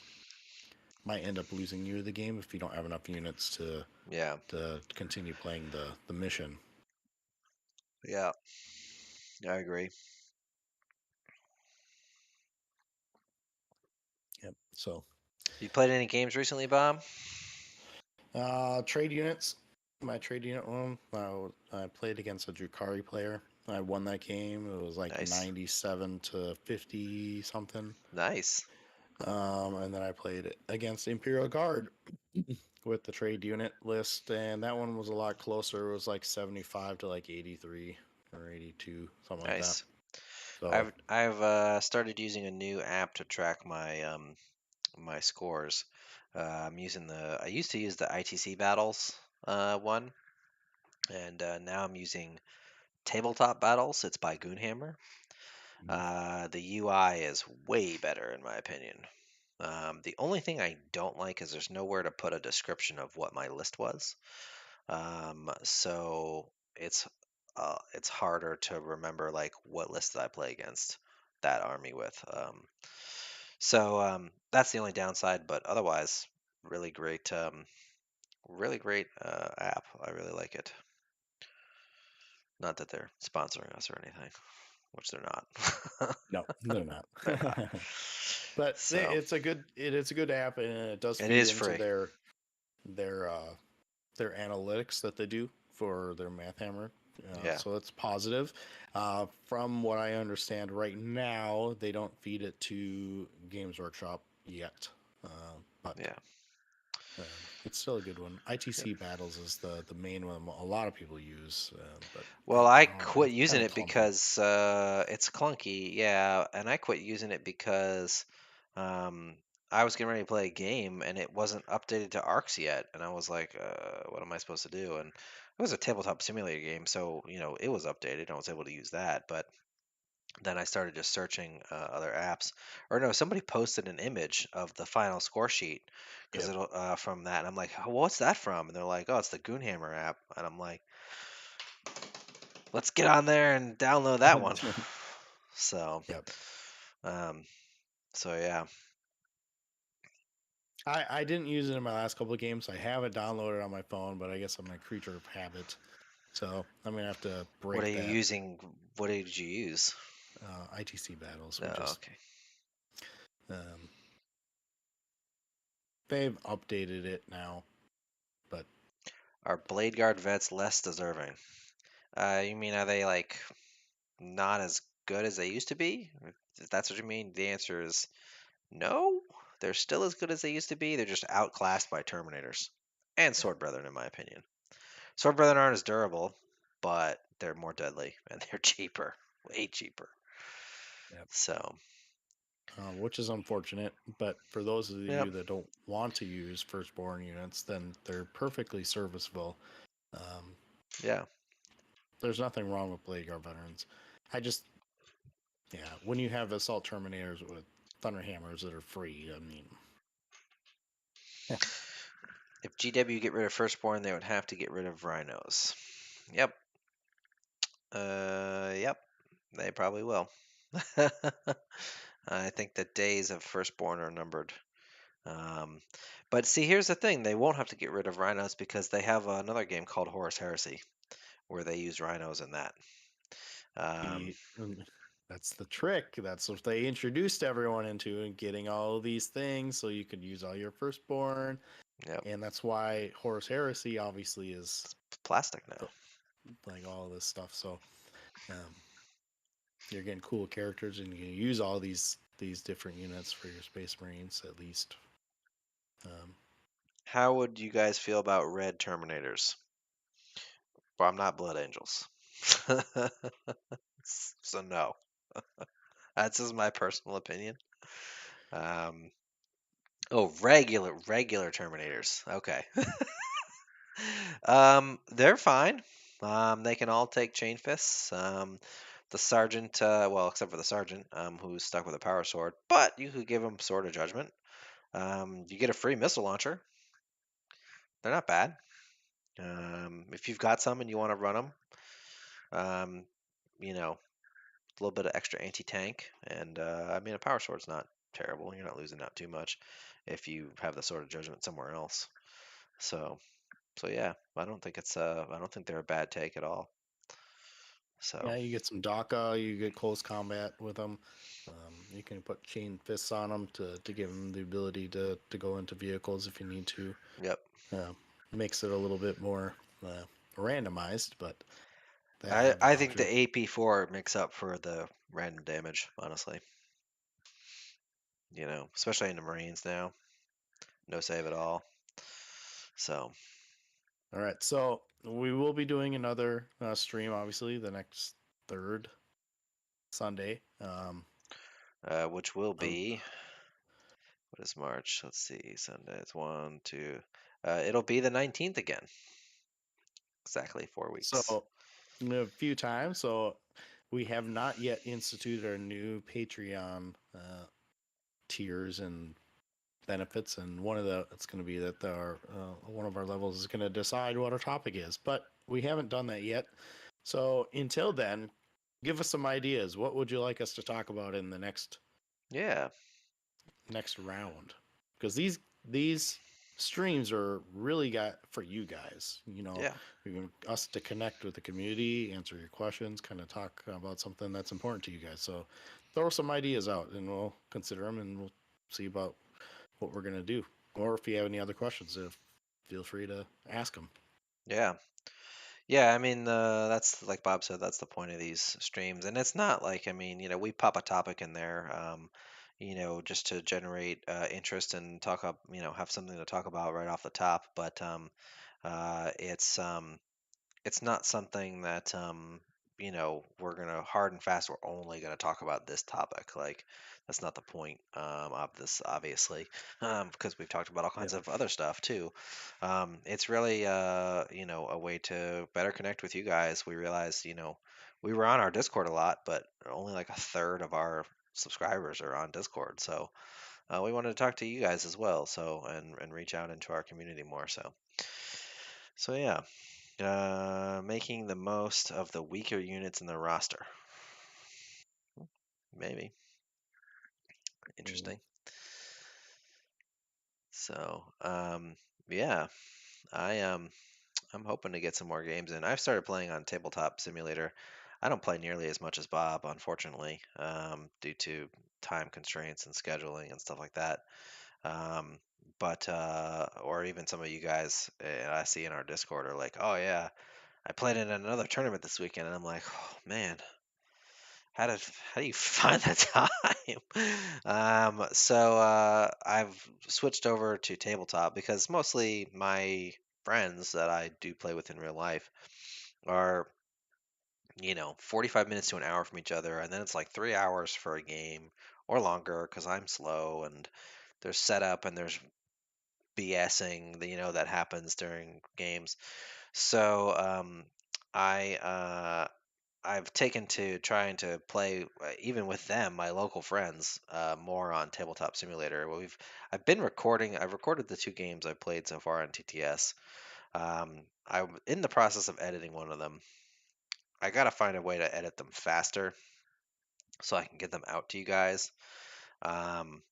might end up losing you the game if you don't have enough units Yeah, to continue playing the mission. yeah, I agree. Yep. So You played any games recently, Bob? trade units. My trade unit one, I played against a Drukari player. I won that game. It was like Nice, 97 to 50 something. nice. And then I played against Imperial Guard with the trade unit list, and that one was a lot closer. It was like 75 to like 83 or 82, something like that. Nice. So, I've started using a new app to track my scores. I used to use the ITC battles one, and now I'm using Tabletop Battles. It's by Goonhammer. mm, The UI is way better in my opinion. The only thing I don't like is there's nowhere to put a description of what my list was. So it's harder to remember like what list did I play against that army with. So that's the only downside, but otherwise, really great, really great app. I really like it. Not that they're sponsoring us or anything, which they're not. no, they're not. They're not. But So it's a good app, and it does it feed is into free. their uh, their analytics that they do for their math hammer. Yeah, So it's positive. From what I understand right now, they don't feed it to Games Workshop yet, but yeah. um, it's still a good one. Yep. ITC Battles is the main one a lot of people use, but Well, I I don't know, quit it's kind using of it clunky. because it's clunky, yeah, and I quit using it because um, I was getting ready to play a game and it wasn't updated to ARCs yet, and I was like, what am I supposed to do? And it was a tabletop simulator game, so it was updated. I was able to use that, but then I started just searching other apps. Or no, somebody posted an image of the final score sheet because Yep. it'll from that. And I'm like, "Oh, what's that from?" And they're like, "Oh, it's the Goonhammer app." And I'm like, "Let's get on there and download that one." So, Yep. um, so yeah, I didn't use it in my last couple of games. I have it downloaded on my phone, but I guess I'm a creature of habit. So I'm gonna have to what are break you that. using? What did you use? ITC battles, which Oh, is okay. um, they've updated it now, but Are Blade Guard vets less deserving? You mean are they like not as good as they used to be? If that's what you mean, the answer is no, they're still as good as they used to be. They're just outclassed by Terminators and yeah, Sword Brethren, in my opinion. Sword Brethren aren't as durable, but they're more deadly and they're cheaper, way cheaper. yeah. So, Which is unfortunate. But for those of yep, you that don't want to use firstborn units, then they're perfectly serviceable. Um, yeah. there's nothing wrong with Blade Guard veterans. I just, yeah, when you have assault terminators with thunder hammers that are free, I mean, If GW get rid of Firstborn, they would have to get rid of Rhinos. Yep. Yep. They probably will. I think the days of Firstborn are numbered. Um, but see, here's the thing: they won't have to get rid of rhinos because they have another game called Horus Heresy, where they use rhinos in that. Um, that's the trick. That's what they introduced everyone into and getting all of these things so you could use all your firstborn. yep, And that's why Horus Heresy obviously is plastic now. like all this stuff. So um, you're getting cool characters and you can use all these different units for your Space Marines at least. Um, How would you guys feel about red Terminators? Well, I'm not Blood Angels, so no. That's just my personal opinion. Um, oh, regular Terminators. Okay. They're fine. They can all take chain fists. The sergeant, well, except for the sergeant, who's stuck with a power sword, but you could give him Sword of Judgment. You get a free missile launcher. They're not bad. If you've got some and you want to run them, um, a little bit of extra anti-tank, and I mean, a power sword's not terrible. You're not losing out too much if you have the Sword of Judgment somewhere else. So, so yeah, I don't think they're a bad take at all. So, yeah, you get some DACA, you get close combat with them. You can put chain fists on them to give them the ability to go into vehicles if you need to. yep. Uh, Makes it a little bit more randomized, but they I have the I think option. the AP4 makes up for the random damage, honestly. Especially in the Marines now, no save at all. So, All right, so we will be doing another stream, obviously, the next third Sunday. which will Um, be what is March? Let's see, Sunday. It's one, two. It'll be the 19th again. Exactly 4 weeks. so a few times. So we have not yet instituted our new Patreon tiers and benefits, and one of the it's going to be that our one of our levels is going to decide what our topic is, but we haven't done that yet. So until then, give us some ideas. What would you like us to talk about in the Yeah, next round? Because these streams are really got for you guys. yeah, Us to connect with the community, answer your questions, kind of talk about something that's important to you guys. So throw some ideas out, and we'll consider them, and we'll see about what we're gonna do. Or if you have any other questions, feel free to ask them. yeah. Yeah, I mean, that's like Bob said, that's the point of these streams. And it's not like, I mean, we pop a topic in there, just to generate interest and talk up, have something to talk about right off the top. But uh, it's um, it's not something that we're gonna hard and fast. We're only gonna talk about this topic. Like that's not the point of this, obviously, because we've talked about all Yeah. kinds of other stuff too. It's really, a way to better connect with you guys. We realized, we were on our Discord a lot, but only like a third of our subscribers are on Discord. So we wanted to talk to you guys as well. So and reach out into our community more. So yeah, making the most of the weaker units in the roster. Maybe Mm. interesting. So yeah, I I'm hoping to get some more games in. I've started playing on Tabletop Simulator. I don't play nearly as much as Bob, unfortunately, due to time constraints and scheduling and stuff like that. Um, but or even some of you guys I see in our Discord are like, "Oh yeah, I played in another tournament this weekend," and I'm like, "Oh man, how do you find the time?" So I've switched over to tabletop because mostly my friends that I do play with in real life are 45 minutes to an hour from each other, and then it's like 3 hours for a game or longer because I'm slow and there's setup and there's BSing that happens during games. So I I've taken to trying to play even with them, my local friends, more on Tabletop Simulator. I've been recording. I've recorded the two games I've played so far on TTS. I'm in the process of editing one of them. I gotta find a way to edit them faster so I can get them out to you guys. Um,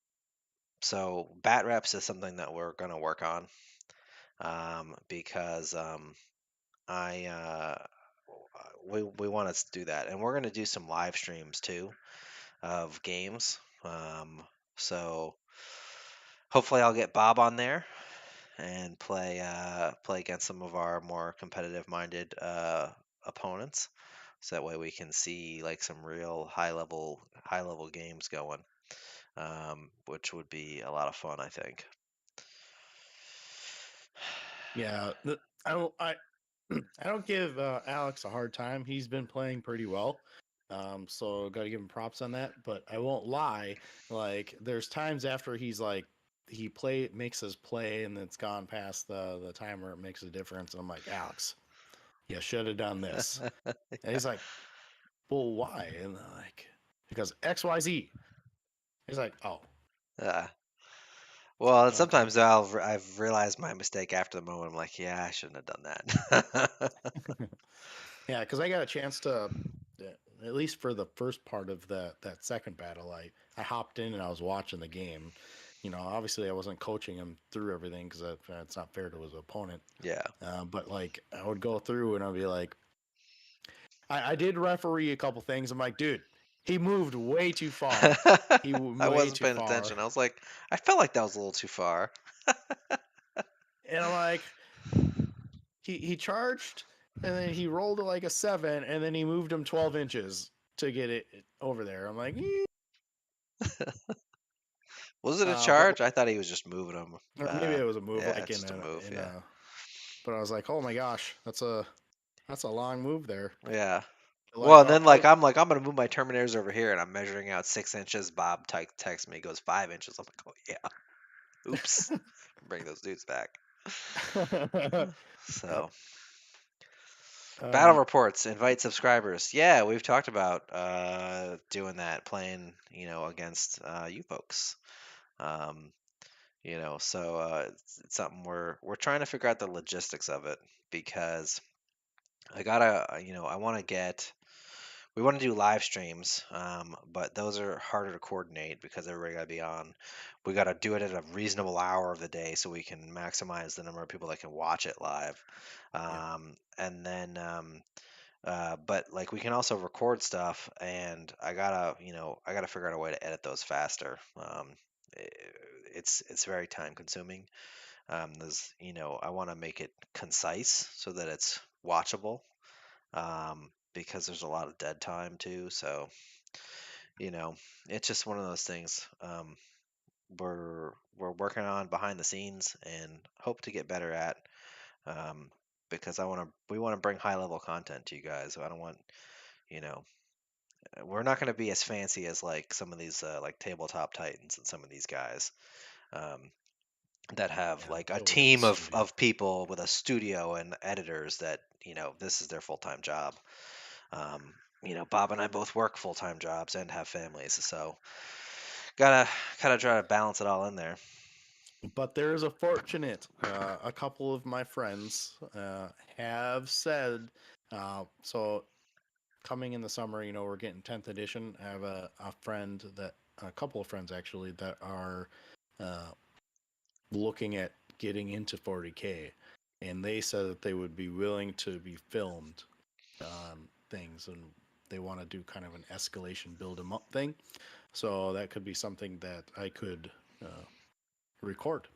so bat reps is something that we're gonna work on because I we want to do that, and we're gonna do some live streams too of games. So hopefully I'll get Bob on there and play against some of our more competitive minded opponents. So that way we can see like some real high level games going, which would be a lot of fun, I think. Yeah. I don't. I don't give Alex a hard time. He's been playing pretty well. So got to give him props on that. But I won't lie. Like, there's times after he's like, he makes his play, and it's gone past the timer. It makes a difference. And I'm like, Alex, you should have done this. And he's like, well, why? And I'm like, because X, Y, Z. He's like, oh, uh, well, and okay. sometimes I've realized my mistake after the moment. I'm like, yeah, I shouldn't have done that. Yeah, because I got a chance to, at least for the first part of that second battle, I hopped in and I was watching the game. Obviously I wasn't coaching him through everything because it's not fair to his opponent. Yeah. But like I would go through and I'd be like, I did referee a couple things. I'm like, dude, he moved way too far. I Way wasn't too paying far. attention. I was like, I felt like that was a little too far. And I'm like, he charged and then he rolled like a 7 and then he moved him 12 inches to get it over there. I'm like, Was it a but charge? I thought he was just moving them. or maybe it was a move Yeah, like just a move. in Yeah. a. But I was like, oh my gosh, that's a long move there. Yeah. Well, Like, and then I'm gonna move my Terminators over here, and I'm measuring out 6 inches. Bob texts me, he goes 5 inches. I'm like, oh yeah, oops, bring those dudes back. yep. So, battle Um, reports, invite subscribers. Yeah, we've talked about doing that, playing against you folks. Um, so it's something we're trying to figure out the logistics of it because I gotta I want to get. We want to do live streams, but those are harder to coordinate because everybody got to be on. We got to do it at a reasonable hour of the day so we can maximize the number of people that can watch it live. yeah. And then, but like we can also record stuff, and I gotta figure out a way to edit those faster. I- it's very time consuming. I want to make it concise so that it's watchable because there's a lot of dead time too. So, you know, it's just one of those things we're working on behind the scenes and hope to get better at um, because we want to bring high level content to you guys. So I don't want you know, we're not going to be as fancy as like some of these like tabletop titans and some of these guys um, that have Yeah, like a building up a team studio. of people with a studio and editors that this is their full-time job. um, Bob and I both work full-time jobs and have families, so gotta try to balance it all in there. But there is a fortunate. A couple of my friends have said, so coming in the summer, we're getting 10th edition. I have a couple of friends actually, that are uh, looking at getting into 40K. And they said that they would be willing to be filmed on things, and they want to do kind of an escalation build 'em up thing. So that could be something that I could uh, record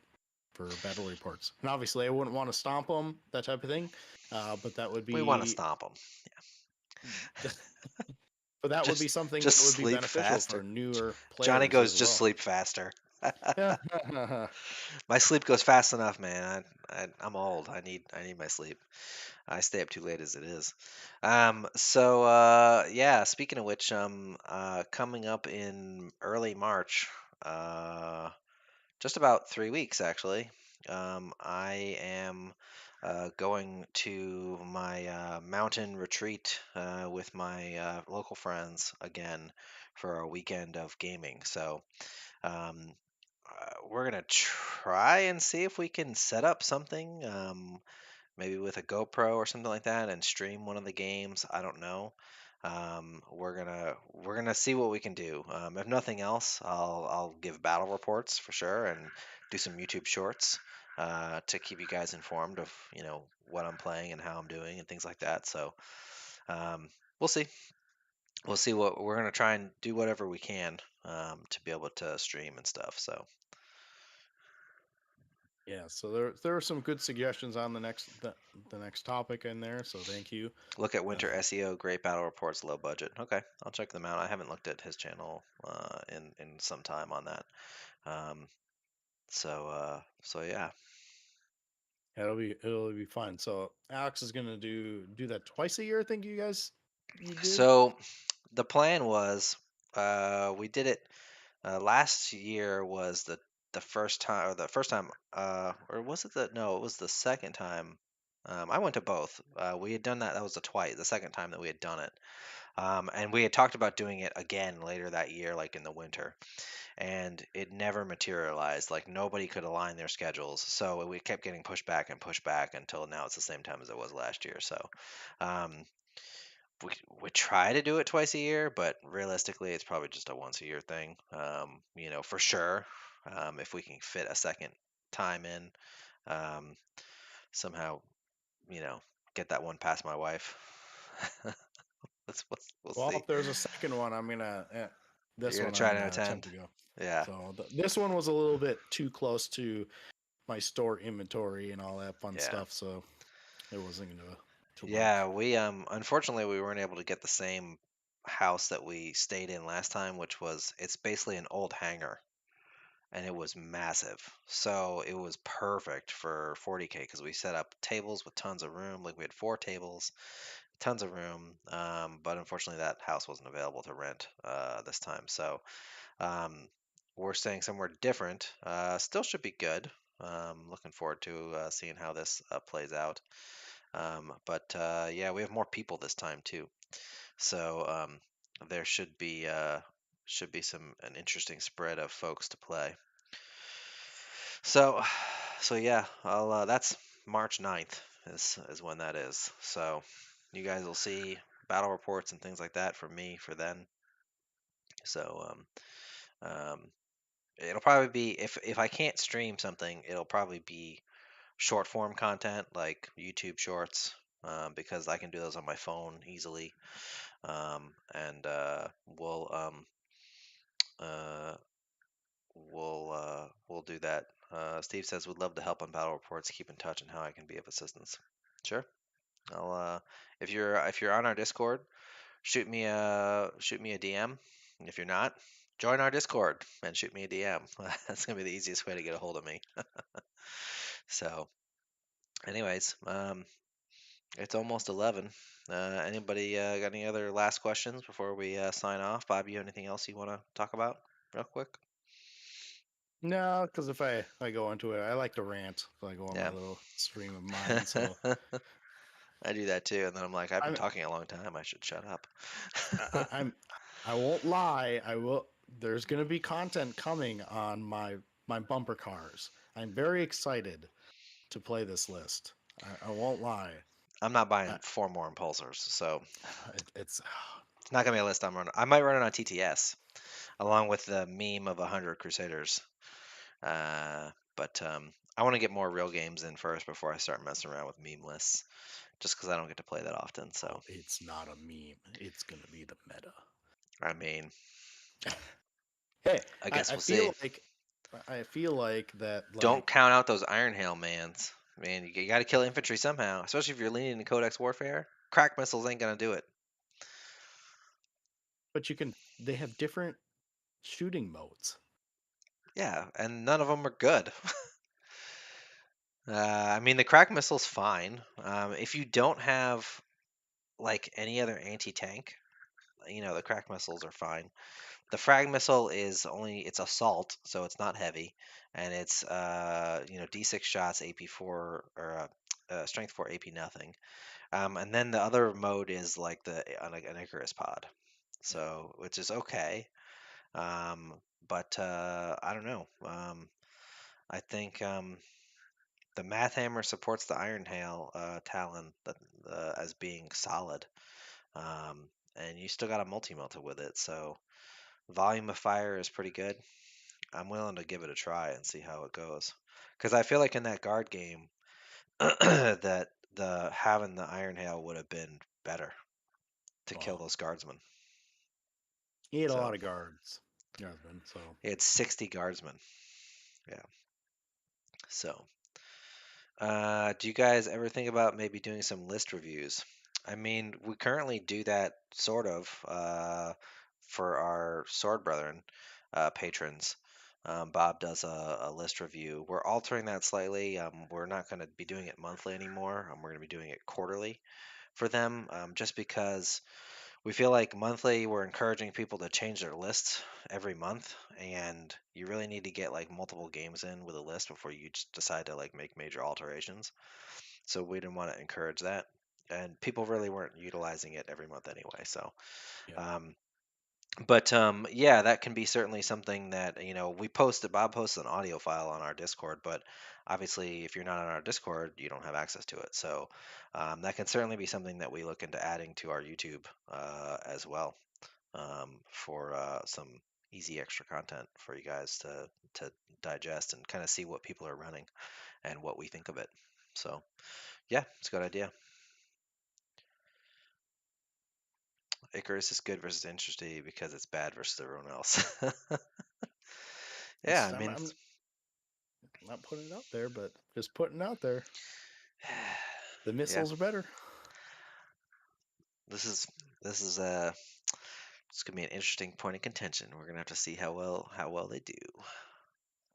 for battle reports. And obviously, I wouldn't want to stomp them, that type of thing. But that would We want to be, stomp them. but that would be just something just that would be sleep beneficial faster. for newer Johnny players goes, as just well. sleep faster. Yeah. My sleep goes fast enough, man. I'm old. I need my sleep. I stay up too late as it is. Yeah, speaking of which, coming up in early March, uh, just about 3 weeks actually, I am going to my mountain retreat with my local friends again for a weekend of gaming. So um, we're gonna try and see if we can set up something. Maybe with a GoPro or something like that, and stream one of the games. I don't know. We're gonna see what we can do. If nothing else, I'll give battle reports for sure and do some YouTube shorts to keep you guys informed of what I'm playing and how I'm doing and things like that. So um, we'll see. We'll see what we're gonna try and do whatever we can to be able to stream and stuff. So Yeah, so there are some good suggestions on the next topic in there. So thank you. look at Winter Uh, SEO, great battle reports, low budget. Okay, I'll check them out. I haven't looked at his channel in some time on that. Um, so yeah. it'll be fun. So Alex is gonna do that twice a year. I think you did. So the plan was we did it last year was the first time or the first time or was it the no it was the second time. I went to both. We had done that. That was the second time that we had done it. And we had talked about doing it again later that year, like in the winter, and it never materialized. Like nobody could align their schedules, so we kept getting pushed back and pushed back until now it's the same time as it was last year. So um, we try to do it twice a year, but realistically, it's probably just a once a year thing. For sure, if we can fit a second time in, um, somehow, you know, get that one past my wife. We'll Well, see. if there's a second one, You're this gonna one try I'm to gonna attempt attend. to go. Yeah, So this one was a little bit too close to my store inventory and all that fun yeah. stuff, so it wasn't gonna Yeah, work. we unfortunately we weren't able to get the same house that we stayed in last time, which was it's basically an old hangar and it was massive. So it was perfect for 40K because we set up tables with tons of room. Like we had 4 tables, tons of room. But unfortunately that house wasn't available to rent this time. So um, we're staying somewhere different. Still should be good. Looking forward to seeing how this plays out. But yeah, we have more people this time too, so there should be some an interesting spread of folks to play. So so yeah, I'll that's March 9th is when that is. So you guys will see battle reports and things like that from me for then. So um, it'll probably be if I can't stream something, it'll probably be short form content like YouTube shorts because I can do those on my phone easily. And uh, we'll do that. Steve says would love to help on battle reports. Keep in touch and how I can be of assistance. Sure. I'll if you're on our Discord, shoot me a DM. And if you're not, join our Discord and shoot me a DM. That's gonna be the easiest way to get a hold of me. So, anyways, It's almost 11. Anybody got any other last questions before we sign off? Bob, you have anything else you want to talk about real quick? No, because if I go into it, I like to rant. So I go on my Yeah. little stream of mine. So I do that too, and then I'm like, I've been I'm talking a long time. I should shut up. I'm I won't lie. I will. There's gonna be content coming on my bumper cars. I'm very excited to play this list. I won't lie. I'm not I, buying four more impulsors, so it's it's not gonna be a list I'm running. I might run it on TTS along with the meme of 100 Crusaders. But I want to get more real games in first before I start messing around with meme lists, just because I don't get to play that often. So, it's not a meme. It's gonna be the meta. I mean, Hey, I guess I we'll see. feel like that Don't like, count out those Iron Hail mans. Man, you got to kill infantry somehow, especially if you're leaning into Codex Warfare. Crack missiles ain't gonna do it. but you can. They have different shooting modes. Yeah, and none of them are good. I mean, the crack missile's fine. If you don't have like any other anti-tank, the crack missiles are fine. The frag missile is only it's assault, so it's not heavy, and it's D6 shots, AP4 or strength 4, AP nothing. And then the other mode is like an Icarus pod, Yeah. so which is okay. Um, but I don't know. I think the Math Hammer supports the Iron Hail Talon as being solid, and you still got a multi melta with it, so volume of fire is pretty good. I'm willing to give it a try and see how it goes, because I feel like in that guard game that the having the Iron Hail would have been better to kill Well, those guardsmen. he had a So lot of guards. Guardsmen. So it's 60 guardsmen. Yeah. So, do you guys ever think about maybe doing some list reviews? I mean, we currently do that sort of for our sword brethren patrons. Bob does a list review. We're altering that slightly. We're not going to be doing it monthly anymore. We're going to be doing it quarterly for them, just because we feel like monthly we're encouraging people to change their lists every month, and you really need to get like multiple games in with a list before you just decide to like make major alterations. So we didn't want to encourage that, and people really weren't utilizing it every month anyway. So yeah, um, but yeah, that can be certainly something that we posted. Bob posted an audio file on our Discord, but obviously, if you're not on our Discord, you don't have access to it. So that can certainly be something that we look into adding to our YouTube as well, for some easy extra content for you guys to digest and kind of see what people are running and what we think of it. So yeah, it's a good idea. Icarus is good versus Interesting because it's bad versus everyone else. Yeah, it's I mean, I'm not putting it out there, but just putting it out there. The yeah, missiles are better. this is this is it's gonna be an interesting point of contention. We're gonna have to see how well they do.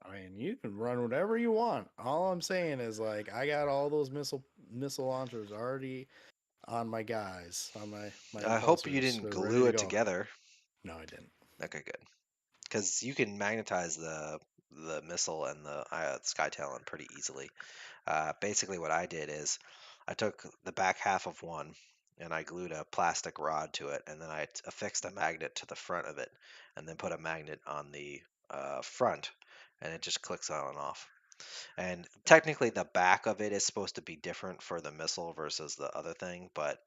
I mean, you can run whatever you want. All I'm saying is like I got all those missile launchers already on my guys, on my I hope you impulsors. didn't They're ready glue to it go. together. No, I didn't. Okay, good. Because you can magnetize the missile and the Sky Talon pretty easily. Basically, what I did is I took the back half of one and I glued a plastic rod to it, and then I affixed a magnet to the front of it, and then put a magnet on the front, and it just clicks on and off. And technically, the back of it is supposed to be different for the missile versus the other thing, but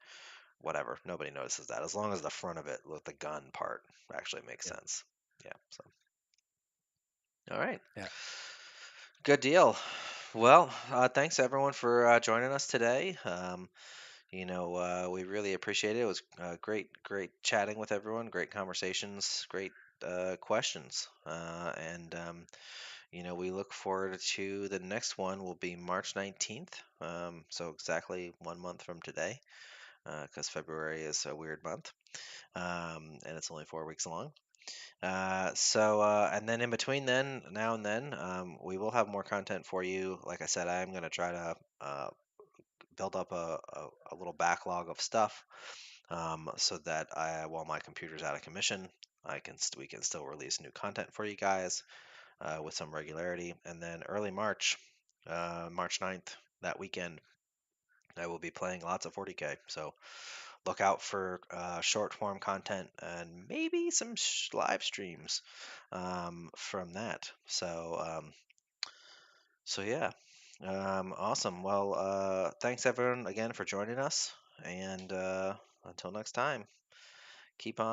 whatever. Nobody notices that as long as the front of it with the gun part actually makes Yeah, sense. Yeah. So, all right. yeah. Good deal. Well, thanks everyone for joining us today. We really appreciate it. It was great chatting with everyone. Great conversations. Great questions. And we look forward to the next one. Will be March 19th. So exactly 1 month from today, because February is a weird month, and it's only 4 weeks long. And then in between now and then, we will have more content for you. Like I said, I'm going to try to build up a little backlog of stuff, so that while my computer's out of commission, we can still release new content for you guys with some regularity. And then early March, March 9th, that weekend, I will be playing lots of 40K. So look out for short form content and maybe some live streams from that. So yeah, awesome. Well, thanks everyone again for joining us, and until next time, keep on.